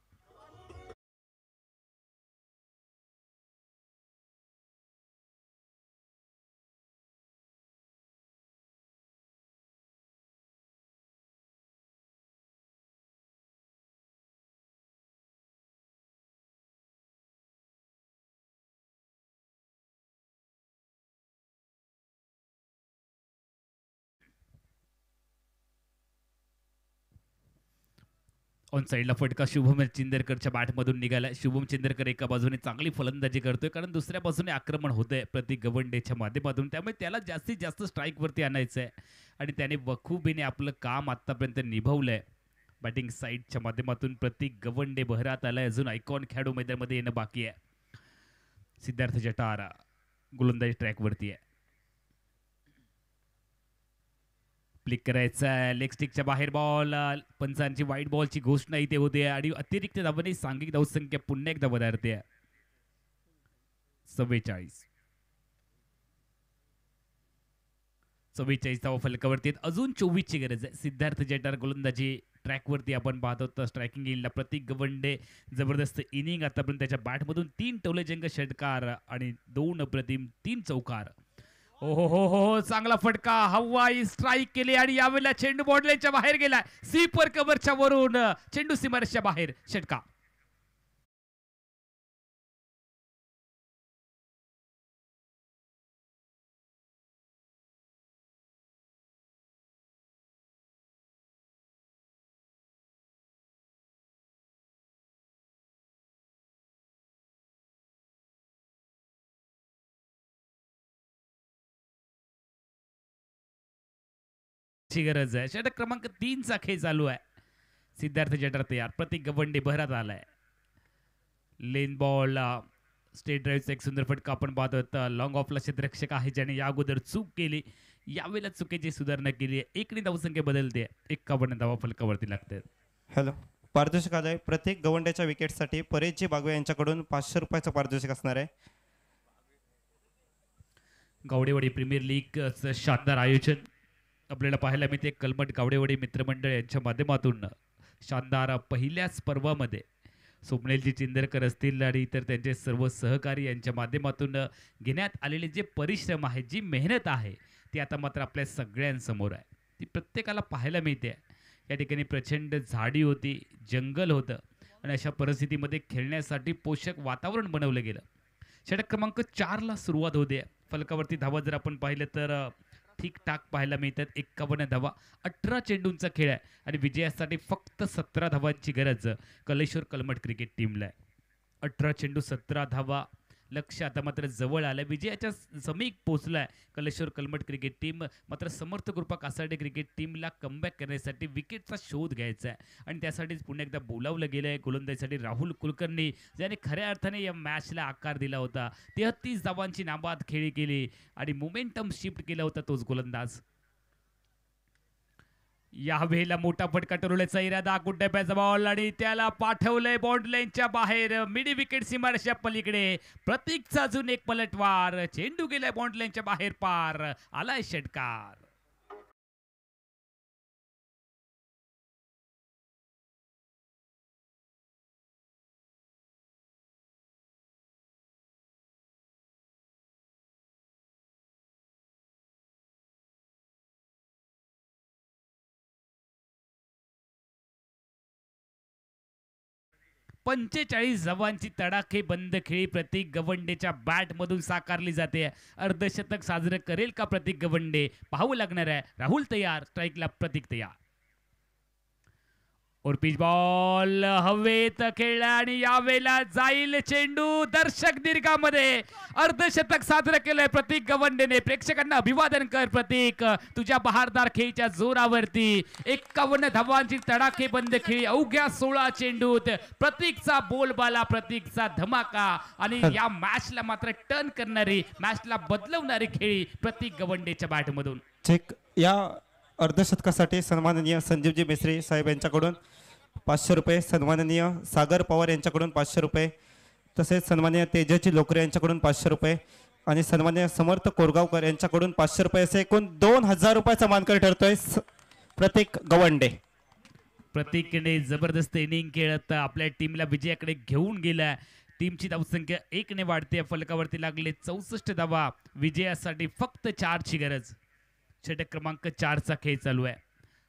ऑन साईडला फटका शुभम चिंदरकरच्या बॅटमधून निघाला. शुभम चिंदरकर एका बाजूने चांगली फलंदाजी करतोय, कारण दुसऱ्या बाजूने आक्रमण होतंय प्रतीक गवंडेच्या माध्यमातून. त्यामुळे त्याला जास्तीत जास्त स्ट्राईकवरती आणायचं आहे आणि त्याने बखूबीने आपलं काम आत्तापर्यंत निभावलंय. बॅटिंग साईडच्या माध्यमातून प्रतीक गवंडे बहरात आलाय. अजून आयकॉन खेळाडू मैदानामध्ये येणं बाकी आहे. सिद्धार्थ जटारा गोलंदाजी ट्रॅकवरती आहे. प्लिक करायचा लेग स्टिकच्या बाहेर बॉल. पंचांची वाईट बॉलची घोषणा इथे होते आणि अतिरिक्त धावांनी सांघिक धावसंख्या पुन्हा एकदा वधारते. 44 धावा फलकावरती. अजून 24 ची गरज आहे. सिद्धार्थ जटार गोलंदाजी ट्रॅकवरती आपण पाहतो. स्ट्रायकिंग येईल प्रतीक गवंडे, जबरदस्त इनिंग आतापर्यंत त्याच्या बॅटमधून. 3 टोलेजंग षटकार आणि 2 अप्रतिम 3 चौकार. हो हो हो हो, चांगला फटका, हवाई स्ट्राईक केली आणि यावेळेला चेंडू बॉर्डरच्या बाहेर गेला. सीपर कव्हरच्या वरून चेंडू सीमारेषच्या बाहेर, षटका. गरज आहे. षटक क्रमांक 3चा खेळ चालू आहे. सिद्धार्थ जटार तयार, प्रतीक गवंडे बहरात आलाय. लेन बॉल, स्टेट ड्राईव्हचा एक सुंदर फटका आपण पाहतो. लॉंग ऑफला क्षेत्ररक्षक आहे ज्याने या अगोदर चूक केली, यावेळेला चुकीची सुधारणा केली आहे. एकरी धावसंख्या बदलते. 51 धावा फलकावरती लागतात. हॅलो. पारितोषिक आलंय. प्रत्येक गवंड्याच्या विकेटसाठी परेशजी बागवे यांच्याकडून 500 रुपयाचं पारितोषिक असणार आहे. गावडेवाडी प्रीमियर लीगचं शानदार आयोजन आपल्याला पाहायला मिळते. कलमट गावडेवाडी मित्रमंडळ यांच्या माध्यमातून शानदार पहिल्याच पर्वामध्ये स्वप्नीलजी चिंदरकर असतील आणि इतर त्यांचे सर्व सहकारी यांच्या माध्यमातून घेण्यात आलेले जे परिश्रम आहे, जी मेहनत आहे, ती आता मात्र आपल्या सगळ्यांसमोर आहे. ती प्रत्येकाला पाहायला मिळते. या ठिकाणी प्रचंड झाडी होती, जंगल होतं आणि अशा परिस्थितीमध्ये खेळण्यासाठी पोषक वातावरण बनवलं गेलं. षटक क्रमांक 4ला सुरुवात होते. फलकावरती धावा जर आपण पाहिलं तर ठीकठाक पाहायला मिळतात. 51 धावा, 18 चेंडूंचा खेळ आहे आणि विजयासाठी फक्त 17 धावांची गरज कलेश्वर कलमट क्रिकेट टीमला आहे. 18 चेंडू 17 धावा, लक्ष आता मात्र जवळ आलं, विजयाच्या समीप पोहोचलाय कलेश्वर कलमट क्रिकेट टीम. मात्र समर्थ कृपा कासार्डे क्रिकेट टीमला कमबॅक करण्यासाठी विकेटचा शोध घ्यायचा आहे आणि त्यासाठीच पुन्हा एकदा बोलावलं गेलं आहे गोलंदाजीसाठी राहुल कुलकर्णी, ज्याने खऱ्या अर्थाने या मॅचला आकार दिला होता. 33 धावांची नाबाद खेळी केली आणि मोमेंटम शिफ्ट केला होता तोच गोलंदाज. यावेळेला मोठा फटका ठरवल्याचा इरादा, गुड्डेप्याचा बॉल आणि त्याला पाठवलंय बॉन्ड लाईनच्या बाहेर, मिडी विकेट सीमारेषा पलीकडे. प्रतीकचा अजून एक पलटवार, चेंडू गेलाय बॉन्ड लाईनच्या बाहेर पार, आलाय षटकार. पंचेचाळीस धावांची तडाखे बंद खेळी प्रतीक गवंडेच्या बॅट मधून साकारली जाते. अर्धशतक साजरं करेल का प्रतीक गवंडे, पाहावं लागणार आहे. राहुल तयार, स्ट्राईकला प्रतीक तयार. और पिच बॉल हवेत खेळला आणि यावेळेला जाईल चेंडू दर्शक दीर्घामध्ये. अर्धशतक साजरं केलंय प्रतीक गवंडेने. प्रेक्षकांना अभिवादन कर प्रतीक, तुझ्या बहारदार खेळीच्या जोरावरती. 51 धावांची तडाखे बंद खेळी, अवघ्या 16 चेंडूत प्रतीकचा बोलबाला, प्रतीकचा धमाका आणि या मॅचला मात्र टर्न करणारी, मॅचला बदलवणारी खेळी प्रतीक गवंडेच्या बॅटमधून. चेक या अर्धशतकासाठी सन्माननीय संजीवजी मेश्री साहेब यांच्याकडून 500 रुपये, सन्माननीय सागर पवार यांच्याकडून 500 रुपये, तसेच सन्माननीय तेजस्वी लोकरे यांच्याकडून 500 रुपये आणि सन्माननीय समर्थ कोरगावकर यांच्याकडून 500 रुपये, असे एकूण 2000 रुपयाचा मानकरी ठरतोय प्रतीक गवंडे. प्रतीकने जबरदस्त इनिंग खेळत आपल्या टीमला विजयाकडे घेऊन गेलाय. टीमची धावसंख्या 1 ने वाढते. फलकावरती लागले 64 धावा, विजयासाठी फक्त 4ची गरज. षटक क्रमांक 4चा खेळ चालू आहे.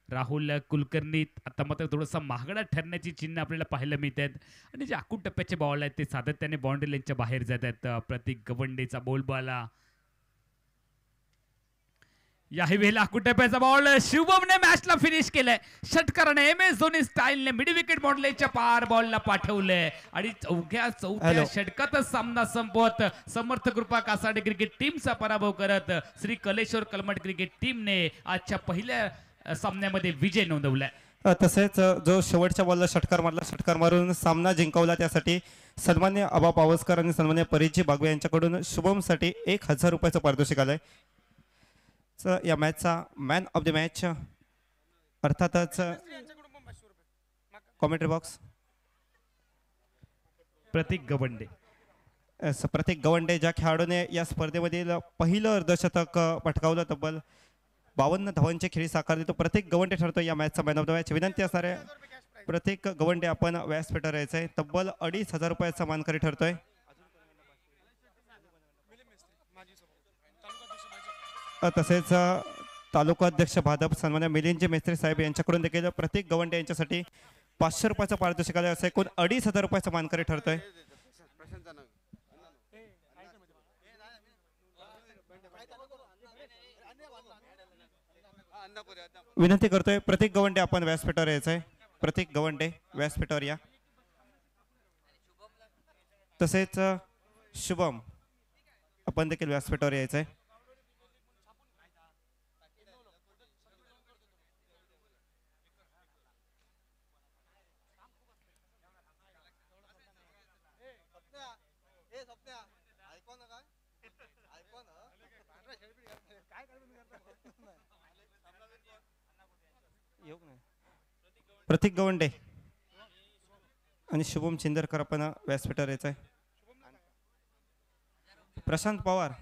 राहुल कुलकर्णी आता मात्र थोडासा महागडा ठरण्याची चिन्ह आपल्याला पाहायला मिळतात आणि जे आखूड टप्प्याचे बॉल आहेत ते सातत्याने बाउंड्री लाईनच्या बाहेर जात आहेत. प्रतीक गवंडेचा बोलबाला, याही वेळेला आखूड टप्प्याचा बॉल, शुभमने मॅचला फिनिश केलंय. षटकाराने MS धोनी स्टाईलने मिड विकेट बाउंड्री लाईनच्या पार बॉलला पाठवलंय आणि चौथ्या षटकातच सामना संपवत समर्थ कृपा कासार्डे क्रिकेट टीमचा पराभव करत श्री कलेश्वर कलमट क्रिकेट टीमने आजच्या पहिल्या सामन्यामध्ये विजय नोंदवलाय. तसेच जो शेवटच्या बॉलला षटकार मारला, षटकार मारून सामना जिंकवला, त्यासाठी सन्मान्य आबा पावसकर आणि सन्मान्य परिची बागवे यांच्याकडून शुभमसाठी 1000 रुपयाचं पारितोषिक आलंय. या मॅचचा मॅन ऑफ द मॅच अर्थातच कॉमेंट्री बॉक्स प्रतीक गवंडे. प्रतीक गवंडे, ज्या खेळाडूने या स्पर्धेमधील पहिलं अर्धशतक पटकावलं, तब्बल 52 धावांची खेळी साकार देतो, प्रतीक गवंडे ठरतो या मॅचचा मॅन ऑफ द मॅच. विनंती असणार आहे प्रतीक गवंडे आपण व्यासपीठावर यायचं आहे. तब्बल 2500 रुपयाचा मानकरी ठरतोय. तसेच तालुका अध्यक्ष भाजप सन्मान्य मिलिंदजी मेस्त्री साहेब यांच्याकडून देखील प्रतीक गवंडे यांच्यासाठी 500 रुपयाचं पारितोषिक आलं, असं एकूण 2500 रुपयाचा मानकरी ठरतोय. विनंती करतोय प्रतीक गवंडे आपण व्यासपीठावर यायचं आहे. प्रतीक गवंडे व्यासपीठावर या. तसेच शुभम आपण देखील व्यासपीठावर यायचं आहे. प्रतीक गवंडे आणि शुभम चिंदरकर आपण व्यासपीठावर यायचं आहे. प्रशांत पवार,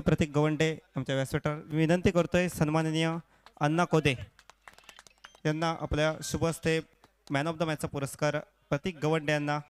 प्रतीक गवंडे आमच्या व्यासपीठावर. विनंती करतोय सन्माननीय अण्णा कोदे यांना आपल्या शुभ हस्ते मॅन ऑफ द मॅचचा पुरस्कार प्रतीक गवंडे यांना